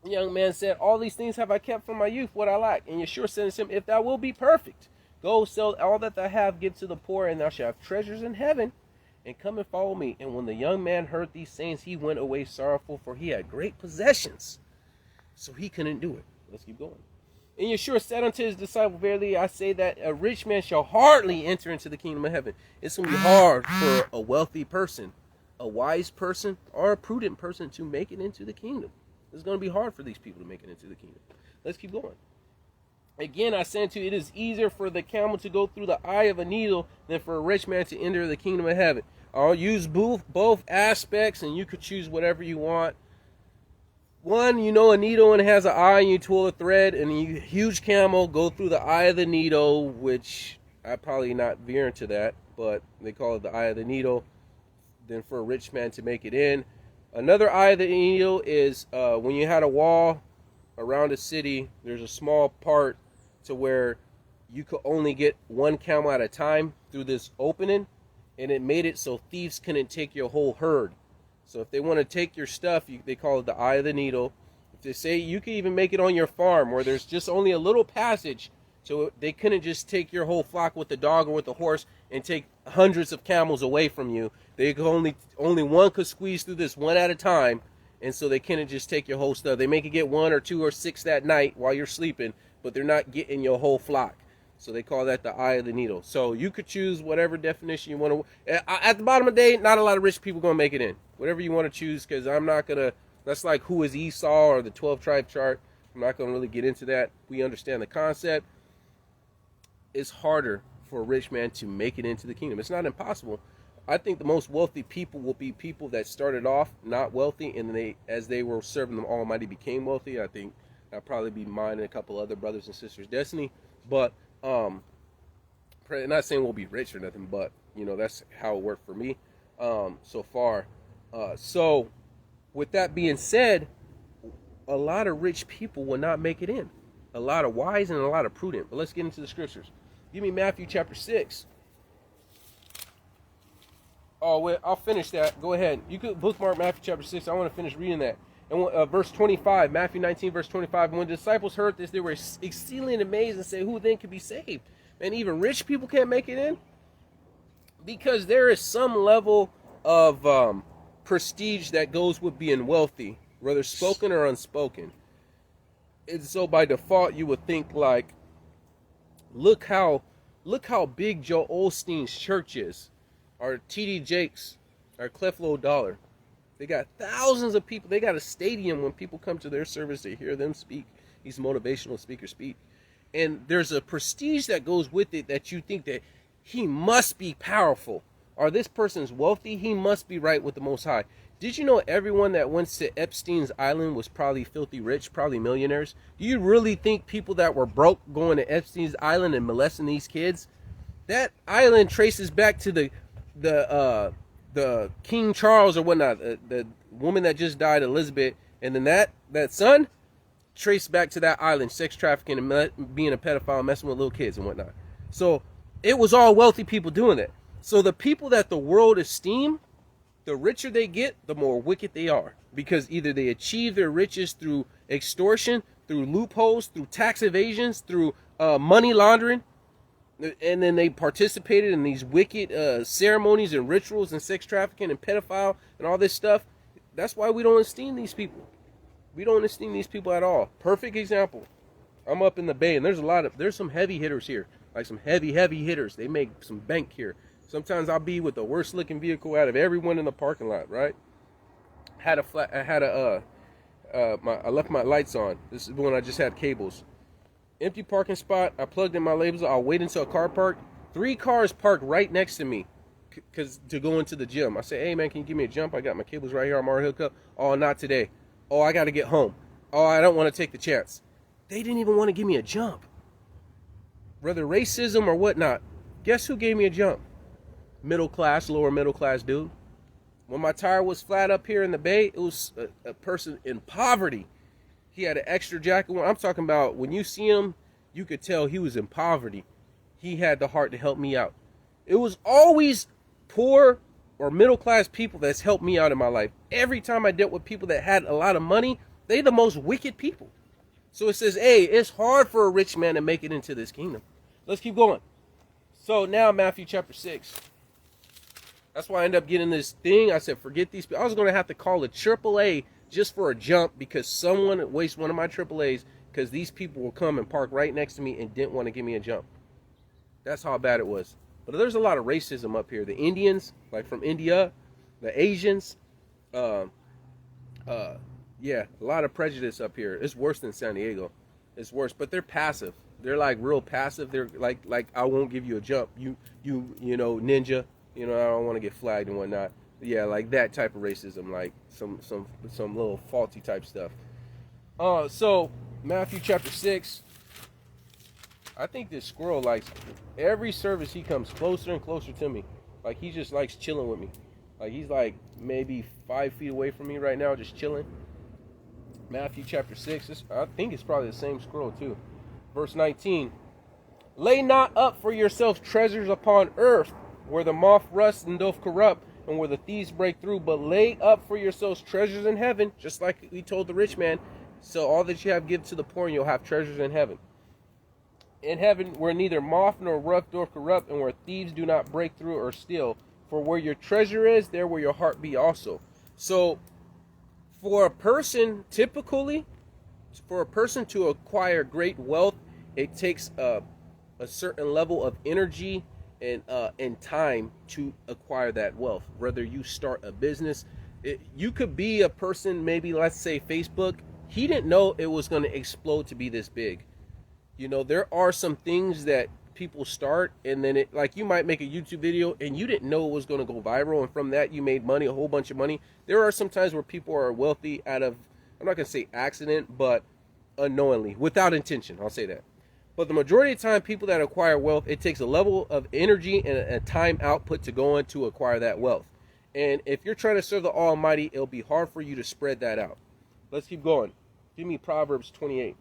The young man said, All these things have I kept from my youth, what I lack. And Yeshua said to him, If thou wilt be perfect, go sell all that thou have, give to the poor, and thou shalt have treasures in heaven, and come and follow me. And when the young man heard these sayings, he went away sorrowful, for he had great possessions. So he couldn't do it. Let's keep going. And Yeshua said unto his disciple, Verily I say that a rich man shall hardly enter into the kingdom of heaven. It's going to be hard for a wealthy person, a wise person, or a prudent person to make it into the kingdom. It's going to be hard for these people to make it into the kingdom. Let's keep going. Again, I say unto you, it is easier for the camel to go through the eye of a needle than for a rich man to enter the kingdom of heaven. I'll use both aspects, and you could choose whatever you want. One, a needle and it has an eye, and you twirl a thread, and a huge camel go through the eye of the needle, which I probably not veer into that, but they call it the eye of the needle. Then for a rich man to make it in. Another eye of the needle is when you had a wall around a city, there's a small part to where you could only get one camel at a time through this opening, and it made it so thieves couldn't take your whole herd. So if they want to take your stuff, they call it the eye of the needle. If they say you can even make it on your farm where there's just only a little passage, so they couldn't just take your whole flock with the dog or with the horse and take hundreds of camels away from you. They could only one could squeeze through this one at a time, and so they couldn't just take your whole stuff. They may could get 1 or 2 or 6 that night while you're sleeping, but they're not getting your whole flock. So they call that the eye of the needle. So you could choose whatever definition you want to. At the bottom of the day, not a lot of rich people going to make it in. Whatever you want to choose, because I'm not going to. That's like who is Esau or the 12-tribe chart. I'm not going to really get into that. We understand the concept. It's harder for a rich man to make it into the kingdom. It's not impossible. I think the most wealthy people will be people that started off not wealthy, and as they were serving the Almighty, became wealthy. I think that'll probably be mine and a couple other brothers and sisters' destiny. But not saying we'll be rich or nothing, but that's how it worked for me so far. So with that being said, a lot of rich people will not make it in. A lot of wise and a lot of prudent. But let's get into the scriptures. Give me Matthew chapter 6. Oh, wait, I'll finish that. Go ahead. You could bookmark Matthew chapter 6. I want to finish reading that. And verse 25, Matthew 19, verse 25. When the disciples heard this, they were exceedingly amazed and said, who then could be saved? And even rich people can't make it in? Because there is some level of prestige that goes with being wealthy, whether spoken or unspoken. And so by default, you would think like, look how big Joel Osteen's church is, or T.D. Jakes, or Creflo Dollar. They got thousands of people. They got a stadium when people come to their service to hear them speak. These motivational speakers speak. And there's a prestige that goes with it that you think that he must be powerful. Or this person's wealthy, he must be right with the Most High. Did you know everyone that went to Epstein's island was probably filthy rich, probably millionaires? Do you really think people that were broke going to Epstein's island and molesting these kids? That island traces back to the King Charles or whatnot, the woman that just died, Elizabeth, and then that son traced back to that island, sex trafficking and being a pedophile, messing with little kids and whatnot. So it was all wealthy people doing it. So the people that the world esteem, the richer they get, the more wicked they are. Because either they achieve their riches through extortion, through loopholes, through tax evasions, through money laundering, and then they participated in these wicked ceremonies and rituals and sex trafficking and pedophile and all this stuff. That's why we don't esteem these people. We don't esteem these people at all. Perfect example. I'm up in the Bay, and there's some heavy hitters here. Like some heavy hitters. They make some bank here. Sometimes I'll be with the worst looking vehicle out of everyone in the parking lot, right? I left my lights on. This is when I just had cables. Empty parking spot. I plugged in my labels. I'll wait until a car parked. 3 cars parked right next to me to go into the gym. I say, hey man, can you give me a jump? I got my cables right here. I'm already hooked up. Oh, not today. Oh, I got to get home. Oh, I don't want to take the chance. They didn't even want to give me a jump. Whether racism or whatnot, guess who gave me a jump? Middle class, lower middle class dude. When my tire was flat up here in the Bay, it was a person in poverty. He had an extra jacket on. I'm talking about when you see him, you could tell he was in poverty. He had the heart to help me out. It was always poor or middle class people that's helped me out in my life. Every time I dealt with people that had a lot of money, they the most wicked people. So it says, hey, it's hard for a rich man to make it into this kingdom. Let's keep going. So now Matthew chapter 6. That's why I ended up getting this thing. I said, forget these people. I was going to have to call a AAA just for a jump because someone wasted one of my AAAs because these people will come and park right next to me and didn't want to give me a jump. That's how bad it was. But there's a lot of racism up here. The Indians, like from India, the Asians, yeah, a lot of prejudice up here. It's worse than San Diego. It's worse, but they're passive. They're like real passive. They're like I won't give you a jump. You know, ninja. You know, I don't want to get flagged and whatnot. Yeah, like that type of racism, like some little faulty type stuff. So Matthew chapter 6. I think this squirrel likes every service he comes closer and closer to me. Like he just likes chilling with me. Like he's like maybe 5 feet away from me right now, just chilling. Matthew chapter 6. I think it's probably the same squirrel too. Verse 19. Lay not up for yourselves treasures upon earth, where the moth rusts and doth corrupt, and where the thieves break through, but lay up for yourselves treasures in heaven, just like we told the rich man. So all that you have, give to the poor, and you'll have treasures in heaven. In heaven, where neither moth nor rust doth corrupt, and where thieves do not break through or steal. For where your treasure is, there will your heart be also. So, for a person, typically, for a person to acquire great wealth, it takes a certain level of energy and time to acquire that wealth. Whether you start a business, you could be a person, maybe let's say Facebook. He didn't know it was going to explode to be this big. You know, there are some things that people start and then it, like you might make a YouTube video and you didn't know it was going to go viral, and from that you made money, a whole bunch of money. There are some times where people are wealthy out of, I'm not going to say accident, but unknowingly, without intention, I'll say that. But the majority of the time, people that acquire wealth, it takes a level of energy and a time output to go in to acquire that wealth. And if you're trying to serve the Almighty, it'll be hard for you to spread that out. Let's keep going. Give me Proverbs 28.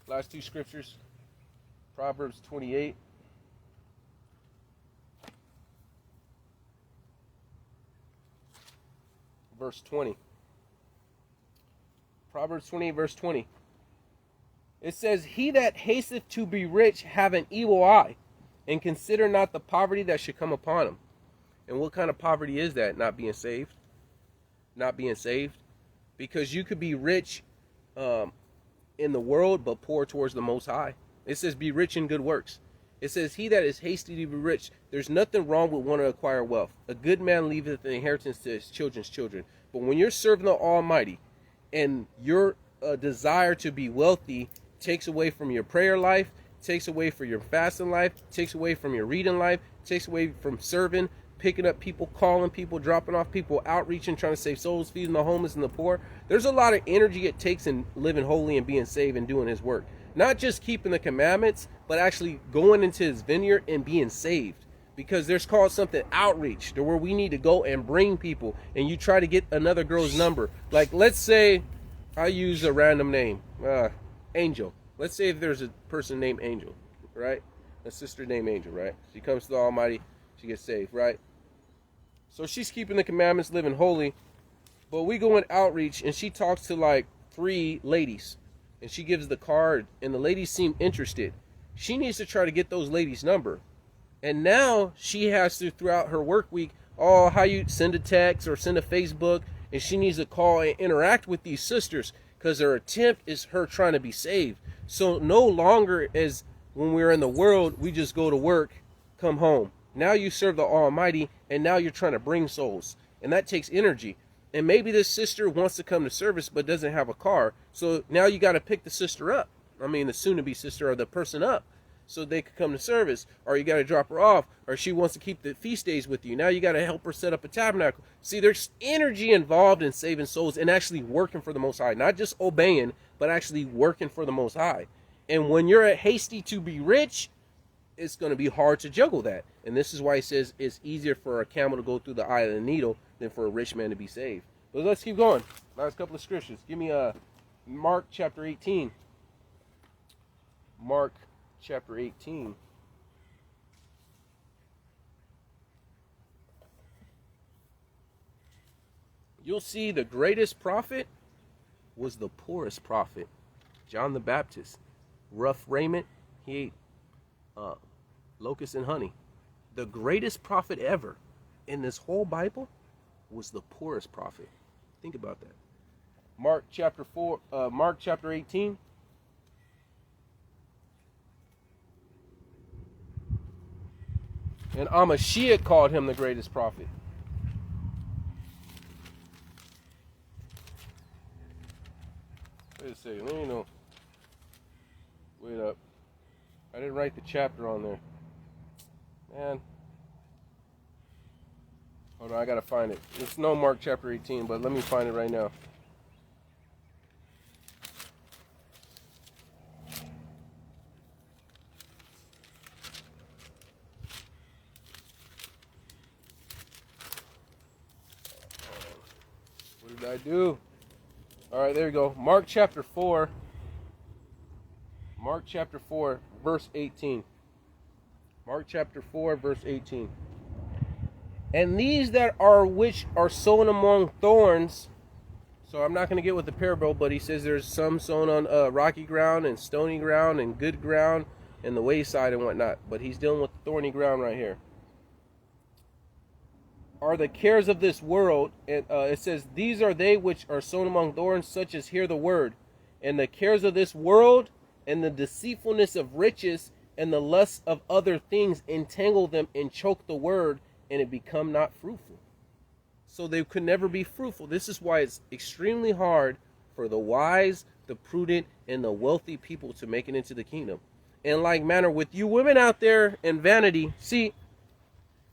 Last 2 scriptures. Proverbs 28. verse 20. Proverbs 28, verse 20. It says, he that hasteth to be rich have an evil eye, and consider not the poverty that should come upon him. And what kind of poverty is that? Not being saved. Not being saved. Because you could be rich in the world, but poor towards the Most High. It says, be rich in good works. It says, he that is hasty to be rich. There's nothing wrong with wanting to acquire wealth. A good man leaveth an inheritance to his children's children. But when you're serving the Almighty, and your desire to be wealthy takes away from your prayer life, takes away from your fasting life, takes away from your reading life, takes away from serving, picking up people, calling people, dropping off people, outreaching, trying to save souls, feeding the homeless and the poor. There's a lot of energy it takes in living holy and being saved and doing his work. Not just keeping the commandments, but actually going into his vineyard and being saved. Because there's called something outreach, to where we need to go and bring people, and you try to get another girl's number. Like, let's say I use a random name, Angel. Let's say if there's a person named Angel, right? A sister named Angel, right? She comes to the Almighty, she gets saved, right? So she's keeping the commandments, living holy, but we go in outreach, and she talks to like 3 ladies, and she gives the card, and the ladies seem interested. She needs to try to get those ladies' number. And now she has to, throughout her work week, how you send a text or send a Facebook, and she needs to call and interact with these sisters, because her attempt is her trying to be saved. So no longer as when we're in the world, we just go to work, come home. Now you serve the Almighty, and now you're trying to bring souls. And that takes energy. And maybe this sister wants to come to service but doesn't have a car. So now you got to pick the sister up. I mean, the soon-to-be sister, or the person up, so they could come to service, or you got to drop her off, or she wants to keep the feast days with you. Now you got to help her set up a tabernacle. See, there's energy involved in saving souls and actually working for the Most High. Not just obeying, but actually working for the Most High. And when you're hasty to be rich, it's going to be hard to juggle that. And this is why he says it's easier for a camel to go through the eye of the needle than for a rich man to be saved. But let's keep going. Last couple of scriptures. Give me Mark chapter 18. Mark chapter 18. You'll see the greatest prophet was the poorest prophet, John the Baptist. Rough raiment, he ate locusts and honey. The greatest prophet ever in this whole Bible was the poorest prophet. Think about that. Mark chapter 18. And Amashiach called him the greatest prophet. Wait a second, let me know. Wait up. I didn't write the chapter on there. Man. Hold on, I gotta find it. It's no Mark chapter 18, but let me find it right now. What did I do? Alright, there you go. Mark chapter 4. Mark chapter 4, verse 18. Mark chapter 4, verse 18. And these that are which are sown among thorns. So I'm not going to get with the parable, but he says there's some sown on rocky ground and stony ground and good ground and the wayside and whatnot. But he's dealing with the thorny ground right here. Are the cares of this world. And it says, these are they which are sown among thorns, such as hear the word. And the cares of this world and the deceitfulness of riches and the lust of other things entangle them and choke the word, and it become not fruitful. So they could never be fruitful. This is why it's extremely hard for the wise, the prudent, and the wealthy people to make it into the kingdom. In like manner, with you women out there in vanity, see,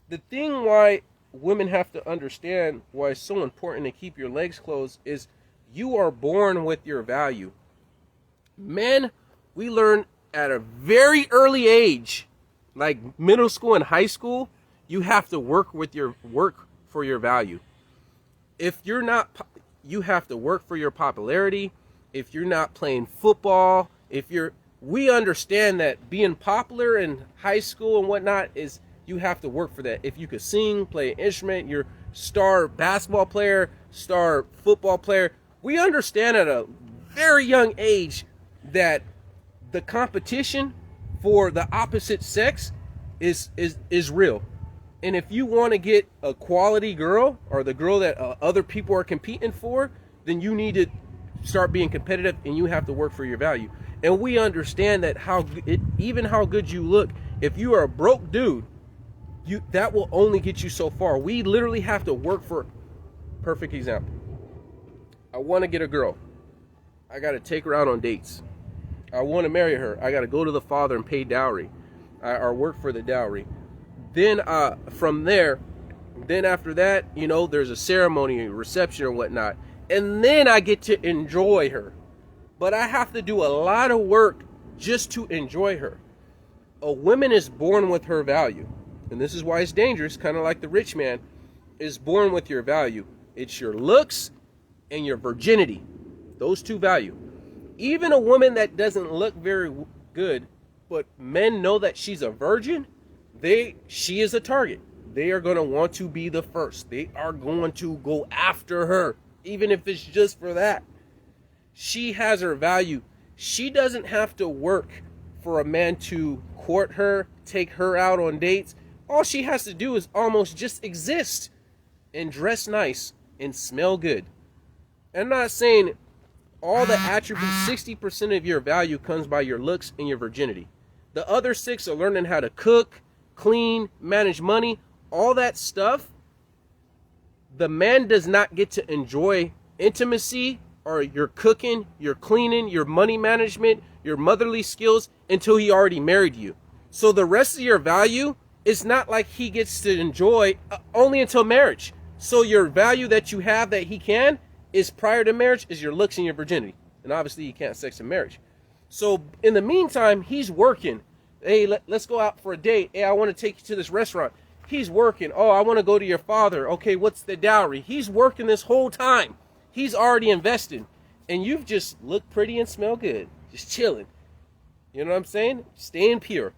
the thing why women have to understand why it's so important to keep your legs closed is you are born with your value. Men, we learn at a very early age, like middle school and high school, you have to work for your value. If you're not, you have to work for your popularity. If you're not playing football, we understand that being popular in high school and whatnot is, you have to work for that. If you could sing, play an instrument, you're star basketball player, star football player. We understand at a very young age that the competition for the opposite sex is real. And if you want to get a quality girl, or the girl that other people are competing for, then you need to start being competitive, and you have to work for your value. And we understand that even how good you look, if you are a broke dude, that will only get you so far. We literally have to work for. Perfect example. I want to get a girl. I got to take her out on dates. I want to marry her. I got to go to the father and pay dowry, or work for the dowry. Then from there, then after that, there's a ceremony, a reception or whatnot. And then I get to enjoy her. But I have to do a lot of work just to enjoy her. A woman is born with her value. And this is why it's dangerous, kind of like the rich man is born with your value. It's your looks and your virginity. Those two value. Even a woman that doesn't look very good, but men know that she's a virgin, she is a target. They are going to want to be the first. They are going to go after her, even if it's just for that. She has her value. She doesn't have to work for a man to court her, take her out on dates. All she has to do is almost just exist and dress nice and smell good. I'm not saying all the attributes, 60% of your value comes by your looks and your virginity. The other 6 are learning how to cook, clean, manage money, all that stuff. The man does not get to enjoy intimacy or your cooking, your cleaning, your money management, your motherly skills until he already married you. So the rest of your value is not like he gets to enjoy only until marriage. So your value that you have that he can is prior to marriage is your looks and your virginity. And obviously you can't sex in marriage. So in the meantime, he's working. Hey, let's go out for a date. Hey, I want to take you to this restaurant. He's working. Oh, I want to go to your father. Okay, what's the dowry? He's working this whole time. He's already invested. And you've just looked pretty and smell good. Just chilling. You know what I'm saying? Staying pure.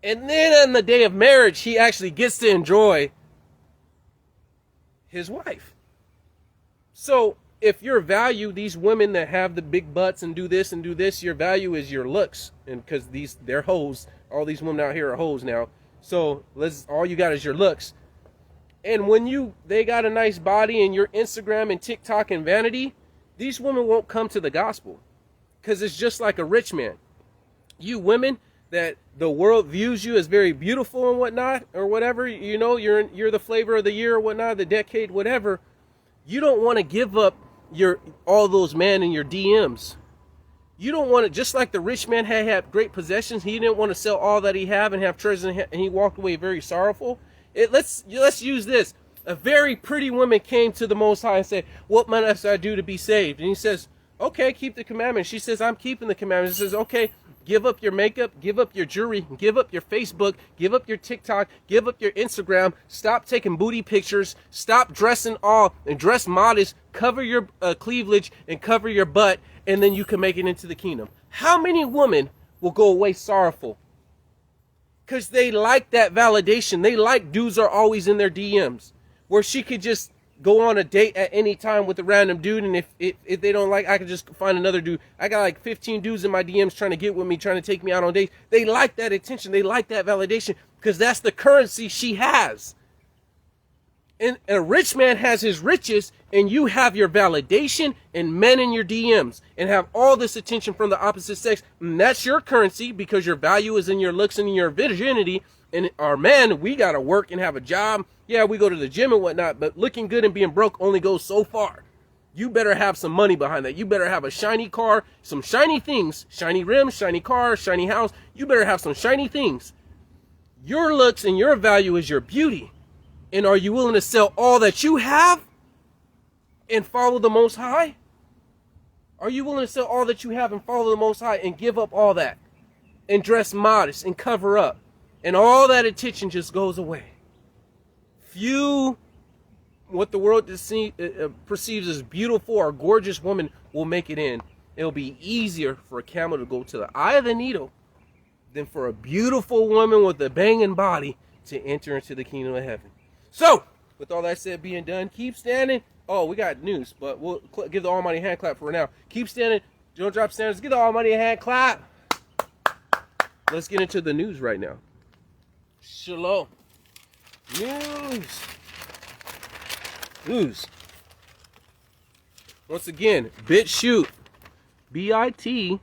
And then on the day of marriage, he actually gets to enjoy his wife. So if your value, these women that have the big butts and do this, your value is your looks. And because they're hoes. All these women out here are hoes now. So all you got is your looks. And when they got a nice body and your Instagram and TikTok and vanity, these women won't come to the gospel. Because it's just like a rich man. You women that the world views you as very beautiful and whatnot, or whatever, you're the flavor of the year or whatnot, the decade, whatever. You don't want to give up all those men in your DMs. You don't want to, just like the rich man had great possessions, he didn't want to sell all that he had and have treasures, and he walked away very sorrowful. Let's use this. A very pretty woman came to the Most High and said, "What must I do to be saved?" And he says, "Okay, keep the commandments." She says, "I'm keeping the commandments." He says, "Okay, give up your makeup, give up your jewelry, give up your Facebook, give up your TikTok, give up your Instagram, stop taking booty pictures, stop dressing all and dress modest, cover your cleavage and cover your butt, and then you can make it into the kingdom." How many women will go away sorrowful? Because they like that validation. They like dudes are always in their DMs, where she could just go on a date at any time with a random dude, and if they don't like, I could just find another dude. I got like 15 dudes in my DMs trying to get with me, trying to take me out on dates. They like that attention. They like that validation because that's the currency she has. And a rich man has his riches, and you have your validation and men in your DMs and have all this attention from the opposite sex. And that's your currency because your value is in your looks and in your virginity. And our men, we got to work and have a job. Yeah, we go to the gym and whatnot, but looking good and being broke only goes so far. You better have some money behind that. You better have a shiny car, some shiny things, shiny rims, shiny car, shiny house. You better have some shiny things. Your looks and your value is your beauty. And are you willing to sell all that you have and follow the Most High? Are you willing to sell all that you have and follow the Most High and give up all that and dress modest and cover up? And all that attention just goes away. Few, what the world perceives as beautiful or gorgeous woman will make it in. It'll be easier for a camel to go to the eye of the needle than for a beautiful woman with a banging body to enter into the kingdom of heaven. So, with all that said being done, keep standing. Oh, we got news, but we'll give the Almighty a hand clap for now. Keep standing. Don't drop standards. Give the Almighty a hand clap. Let's get into the news right now. Shalom. News. Once again, BitChute. BITCHUTE.com.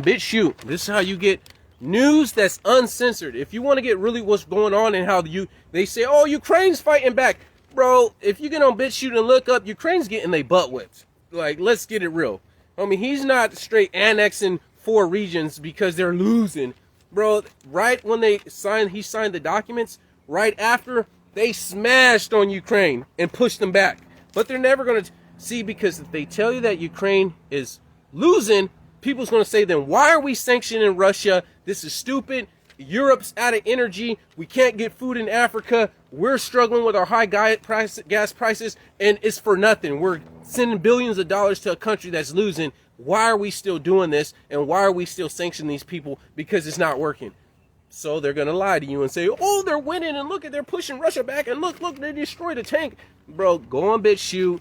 BitChute. This is how you get news that's uncensored. If you want to get really what's going on and how they say, oh, Ukraine's fighting back. Bro, if you get on BitChute and look up, Ukraine's getting their butt whipped. Like, let's get it real. I mean, he's not straight annexing 4 regions because they're losing. Bro, right when he signed the documents, right after, they smashed on Ukraine and pushed them back. But they're never going to see, because if they tell you that Ukraine is losing, people's going to say, then why are we sanctioning Russia? This is stupid. Europe's out of energy. We can't get food in Africa. We're struggling with our high gas prices, and it's for nothing. We're sending billions of dollars to a country that's losing. Why are we still doing this? And why are we still sanctioning these people? Because it's not working. So they're going to lie to you and say, oh, they're winning, and look, they're pushing Russia back, and look, they destroyed a tank. Bro, go on BitChute.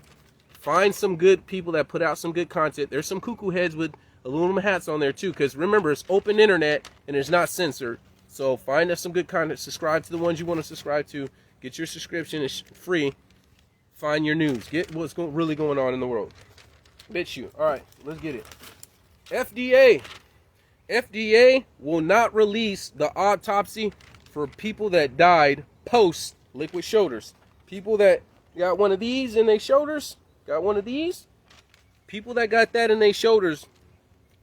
Find some good people that put out some good content. There's some cuckoo heads with aluminum hats on there too, because remember, it's open internet and it's not censored. So find us some good content. Subscribe to the ones you want to subscribe to. Get your subscription. It's free. Find your news. Get what's really going on in the world. BitChute. All right, let's get it. FDA will not release the autopsy for people that died post liquid shoulders. People that got one of these in their shoulders, got one of these. People that got that in their shoulders,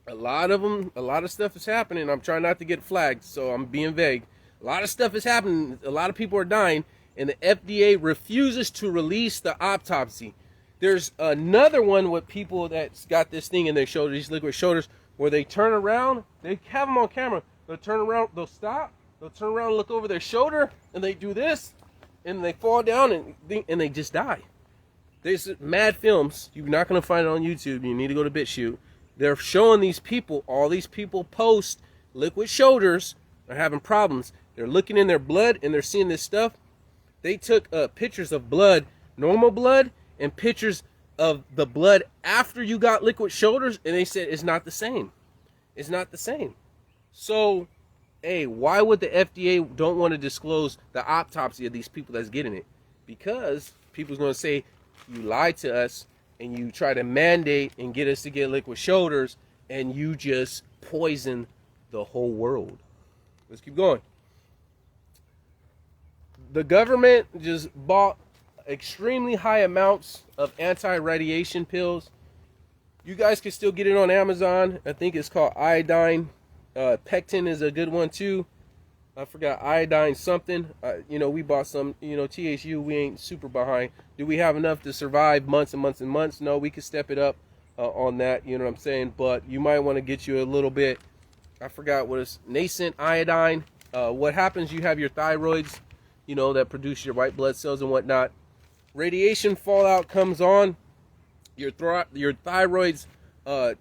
a lot of stuff is happening. I'm trying not to get flagged, so I'm being vague. A lot of stuff is happening. A lot of people are dying, and the FDA refuses to release the autopsy. There's another one with people that's got this thing in their shoulders, these liquid shoulders, where they turn around. They have them on camera. They'll turn around. They'll stop. They'll turn around and look over their shoulder, and they do this, and they fall down, and they just die. There's mad films. You're not going to find it on YouTube. You need to go to BitChute. They're showing these people, all these people post liquid shoulders are having problems. They're looking in their blood and they're seeing this stuff. They took pictures of blood, normal blood, and pictures of the blood after you got liquid shoulders, and they said it's not the same. It's not the same. So, hey, why would the FDA don't want to disclose the autopsy of these people that's getting it? Because people's going to say, you lied to us, and you try to mandate and get us to get liquid shoulders, and you just poison the whole world. Let's keep going. The government just bought extremely high amounts of anti-radiation pills. You guys can still get it on Amazon. I think it's called iodine. Pectin is a good one too. I forgot iodine something. We bought some. THU. We ain't super behind. Do we have enough to survive months and months and months? No, we could step it up on that. You know what I'm saying? But you might want to get you a little bit. I forgot what it's nascent iodine. What happens? You have your thyroids, that produce your white blood cells and whatnot. Radiation fallout comes on. Your thyroids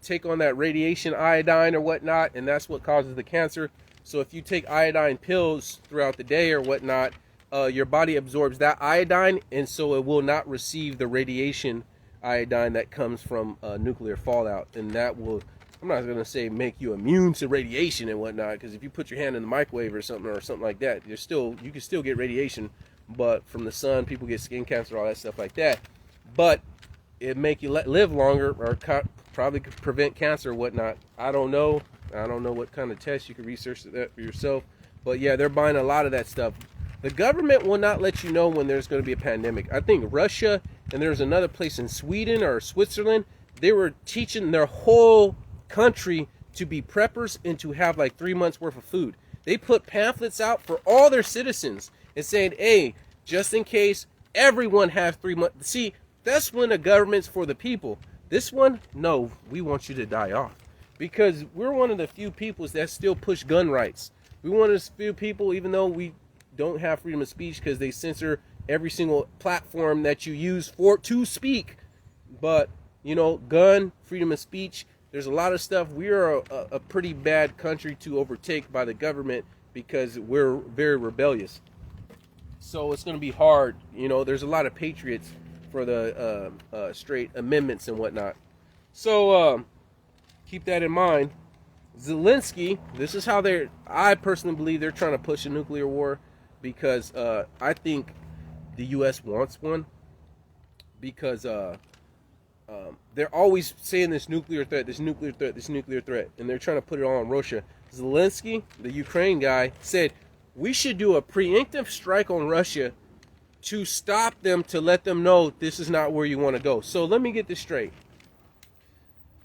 take on that radiation iodine or whatnot, and that's what causes the cancer. So if you take iodine pills throughout the day or whatnot, your body absorbs that iodine, and so it will not receive the radiation iodine that comes from nuclear fallout. And that will, I'm not going to say make you immune to radiation and whatnot, because if you put your hand in the microwave or something like that, you can still get radiation, but from the sun, people get skin cancer, all that stuff like that. But it make you live longer, or probably could prevent cancer or whatnot. I don't know what kind of test. You can research that for yourself. But yeah, they're buying a lot of that stuff. The government will not let you know when there's going to be a pandemic. I think Russia, and there's another place in Sweden or Switzerland, they were teaching their whole country to be preppers and to have like 3 months worth of food. They put pamphlets out for all their citizens and saying, hey, just in case, everyone has 3 months. See, that's when the government's for the people. This one, no, we want you to die off. Because we're one of the few peoples that still push gun rights. We one of the few people, even though we don't have freedom of speech because they censor every single platform that you use to speak. But, gun, freedom of speech, there's a lot of stuff. We are a pretty bad country to overtake by the government because we're very rebellious. So it's going to be hard. You know, there's a lot of patriots for the straight amendments and whatnot. So keep that in mind. Zelensky, this is how I personally believe they're trying to push a nuclear war, because I think the U.S. wants one, because they're always saying this nuclear threat, this nuclear threat, this nuclear threat, and they're trying to put it all on Russia. Zelensky, the Ukraine guy, said we should do a preemptive strike on Russia to stop them, to let them know this is not where you want to go. So let me get this straight.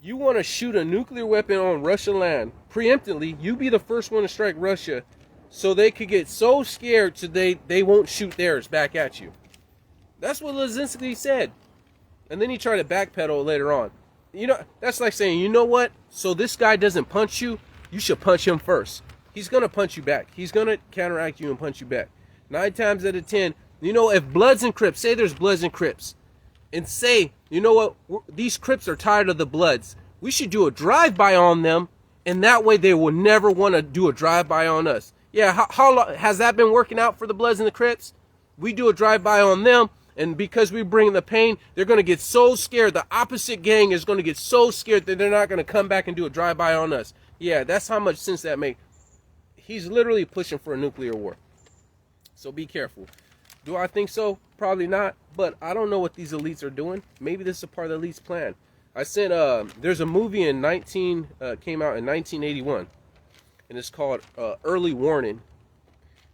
You want to shoot a nuclear weapon on Russian land preemptively, you be the first one to strike Russia, so they could get so scared so they won't shoot theirs back at you. That's what Zelensky said. And then he tried to backpedal later on. You know, that's like saying, you know what? So this guy doesn't punch you, you should punch him first. He's going to punch you back. He's going to counteract you and punch you back. 9 times out of 10, you know, if Bloods and Crips, say there's Bloods and Crips, and say, you know what, these Crips are tired of the Bloods, we should do a drive-by on them, and that way they will never want to do a drive-by on us. Yeah, how long has that been working out for the Bloods and the Crips? We do a drive-by on them, and because we bring the pain, they're going to get so scared. The opposite gang is going to get so scared that they're not going to come back and do a drive-by on us. Yeah, that's how much sense that makes. He's literally pushing for a nuclear war. So be careful. Do I think so? Probably not. But I don't know what these elites are doing. Maybe this is a part of the elites' plan. I sent, there's a movie came out in 1981. And it's called Early Warning.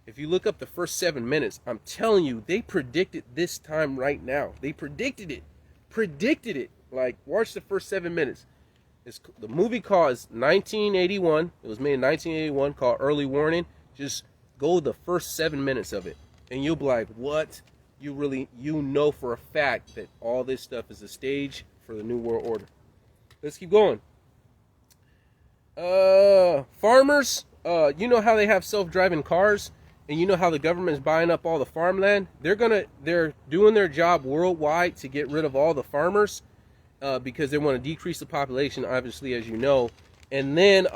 If you look up the first 7 minutes, I'm telling you, they predicted this time right now. They predicted it. Predicted it. Like, watch the first 7 minutes. The movie called 1981. It was made in 1981, called Early Warning. Just go the first 7 minutes of it, and you'll be like, what? You know for a fact that all this stuff is a stage for the New World Order. Let's keep going. Farmers, you know how they have self-driving cars, and you know how the government is buying up all the farmland? They're doing their job worldwide to get rid of all the farmers, because they want to decrease the population, obviously, as you know. And then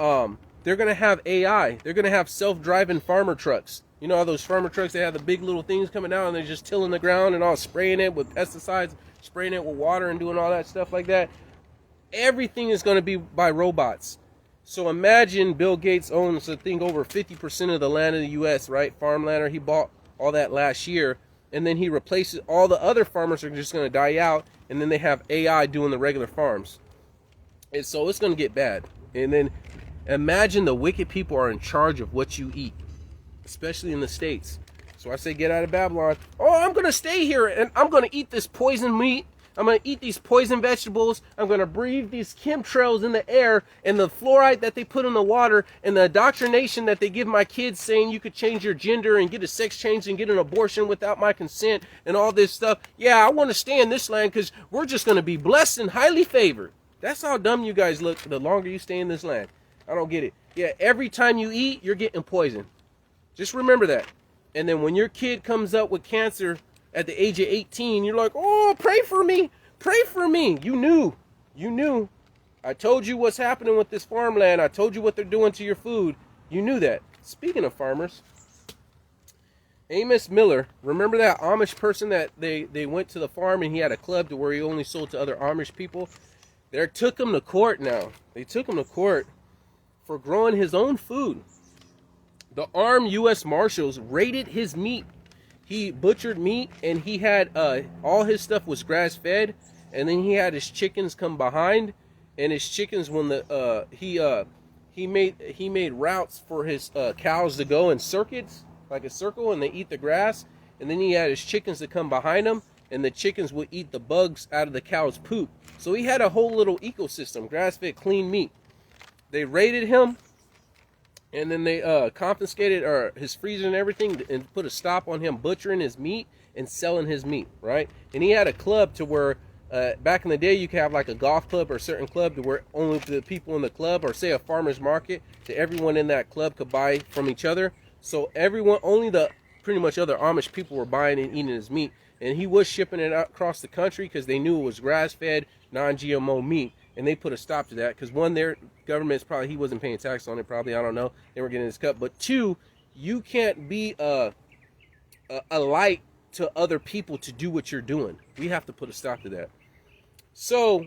they're going to have AI. They're going to have self-driving farmer trucks. You know how those farmer trucks, they have the big little things coming out, and they're just tilling the ground and all, spraying it with pesticides, spraying it with water and doing all that stuff like that. Everything is going to be by robots. So imagine Bill Gates owns, I think, over 50% of the land in the U.S., right? Farmland, or he bought all that last year. And then he replaces, all the other farmers are just going to die out. And then they have AI doing the regular farms. And so it's going to get bad. And then imagine the wicked people are in charge of what you eat, especially in the States. So I say, get out of Babylon. Oh, I'm going to stay here and I'm going to eat this poison meat. I'm going to eat these poison vegetables. I'm going to breathe these chemtrails in the air, and the fluoride that they put in the water, and the indoctrination that they give my kids saying you could change your gender and get a sex change and get an abortion without my consent and all this stuff. Yeah, I want to stay in this land because we're just going to be blessed and highly favored. That's how dumb you guys look the longer you stay in this land. I don't get it. Yeah, every time you eat, you're getting poisoned. Just remember that. And then when your kid comes up with cancer at the age of 18, you're like, oh, pray for me. Pray for me. You knew. I told you what's happening with this farmland. I told you what they're doing to your food. You knew that. Speaking of farmers, Amos Miller, remember that Amish person that they went to the farm and he had a club to where he only sold to other Amish people? They took him to court now. They took him to court for growing his own food. The armed U.S. Marshals raided his meat. He butchered meat, and he had all his stuff was grass fed, and then he had his chickens come behind, and his chickens, when he made routes for his cows to go in circuits, like a circle, and they eat the grass, and then he had his chickens to come behind him, and the chickens would eat the bugs out of the cow's poop. So he had a whole little ecosystem, grass fed, clean meat. They raided him. And then they confiscated his freezer and everything and put a stop on him butchering his meat and selling his meat, right? And he had a club to where back in the day you could have like a golf club or a certain club to where only the people in the club, or say a farmer's market, to everyone in that club could buy from each other. So everyone, only the pretty much other Amish people were buying and eating his meat. And he was shipping it out across the country because they knew it was grass-fed, non-GMO meat. And they put a stop to that because, one, their government's probably, he wasn't paying tax on it probably, I don't know, they were getting his cut. But two, you can't be a light to other people to do what you're doing. We have to put a stop to that. So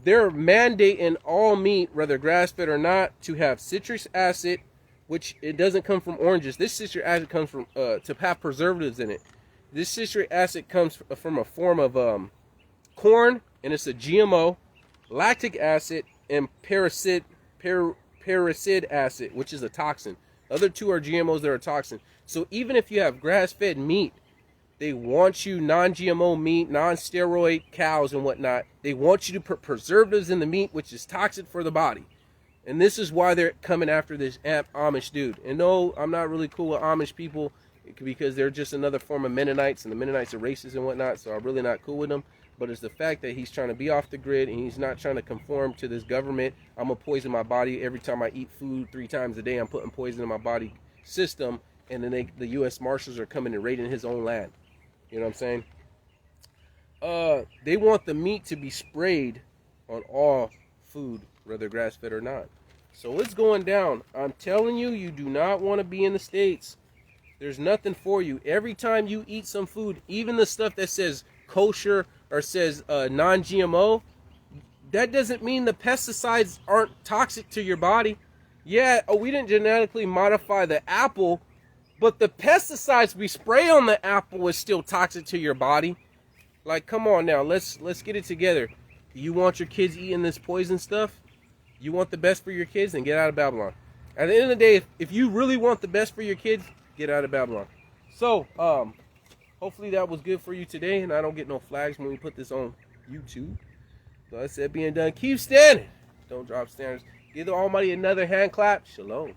they're mandating all meat, whether grass-fed or not, to have citric acid, which it doesn't come from oranges. This citric acid comes from to have preservatives in it. This citric acid comes from a form of corn, and it's a GMO, lactic acid, and paracid acid, which is a toxin. The other two are GMOs that are a toxin. So even if you have grass-fed meat, they want you non-GMO meat, non-steroid cows and whatnot. They want you to put preservatives in the meat, which is toxic for the body. And this is why they're coming after this Amish dude. And no, I'm not really cool with Amish people because they're just another form of Mennonites, and the Mennonites are racist and whatnot, so I'm really not cool with them. But it's the fact that he's trying to be off the grid and he's not trying to conform to this government. I'm going to poison my body every time I eat food 3 times a day. I'm putting poison in my body system, and then the U.S. Marshals are coming and raiding his own land. You know what I'm saying? They want the meat to be sprayed on all food, whether grass-fed or not. So it's going down. I'm telling you, you do not want to be in the States. There's nothing for you. Every time you eat some food, even the stuff that says kosher or says non-GMO, that doesn't mean the pesticides aren't toxic to your body. Yeah, we didn't genetically modify the apple, but the pesticides we spray on the apple is still toxic to your body. Like, come on now, let's get it together. You want your kids eating this poison stuff? You want the best for your kids? Then get out of Babylon. At the end of the day, if you really want the best for your kids, get out of Babylon. So, hopefully that was good for you today, and I don't get no flags when we put this on YouTube. So I said being done, keep standing. Don't drop standards. Give the Almighty another hand clap. Shalom.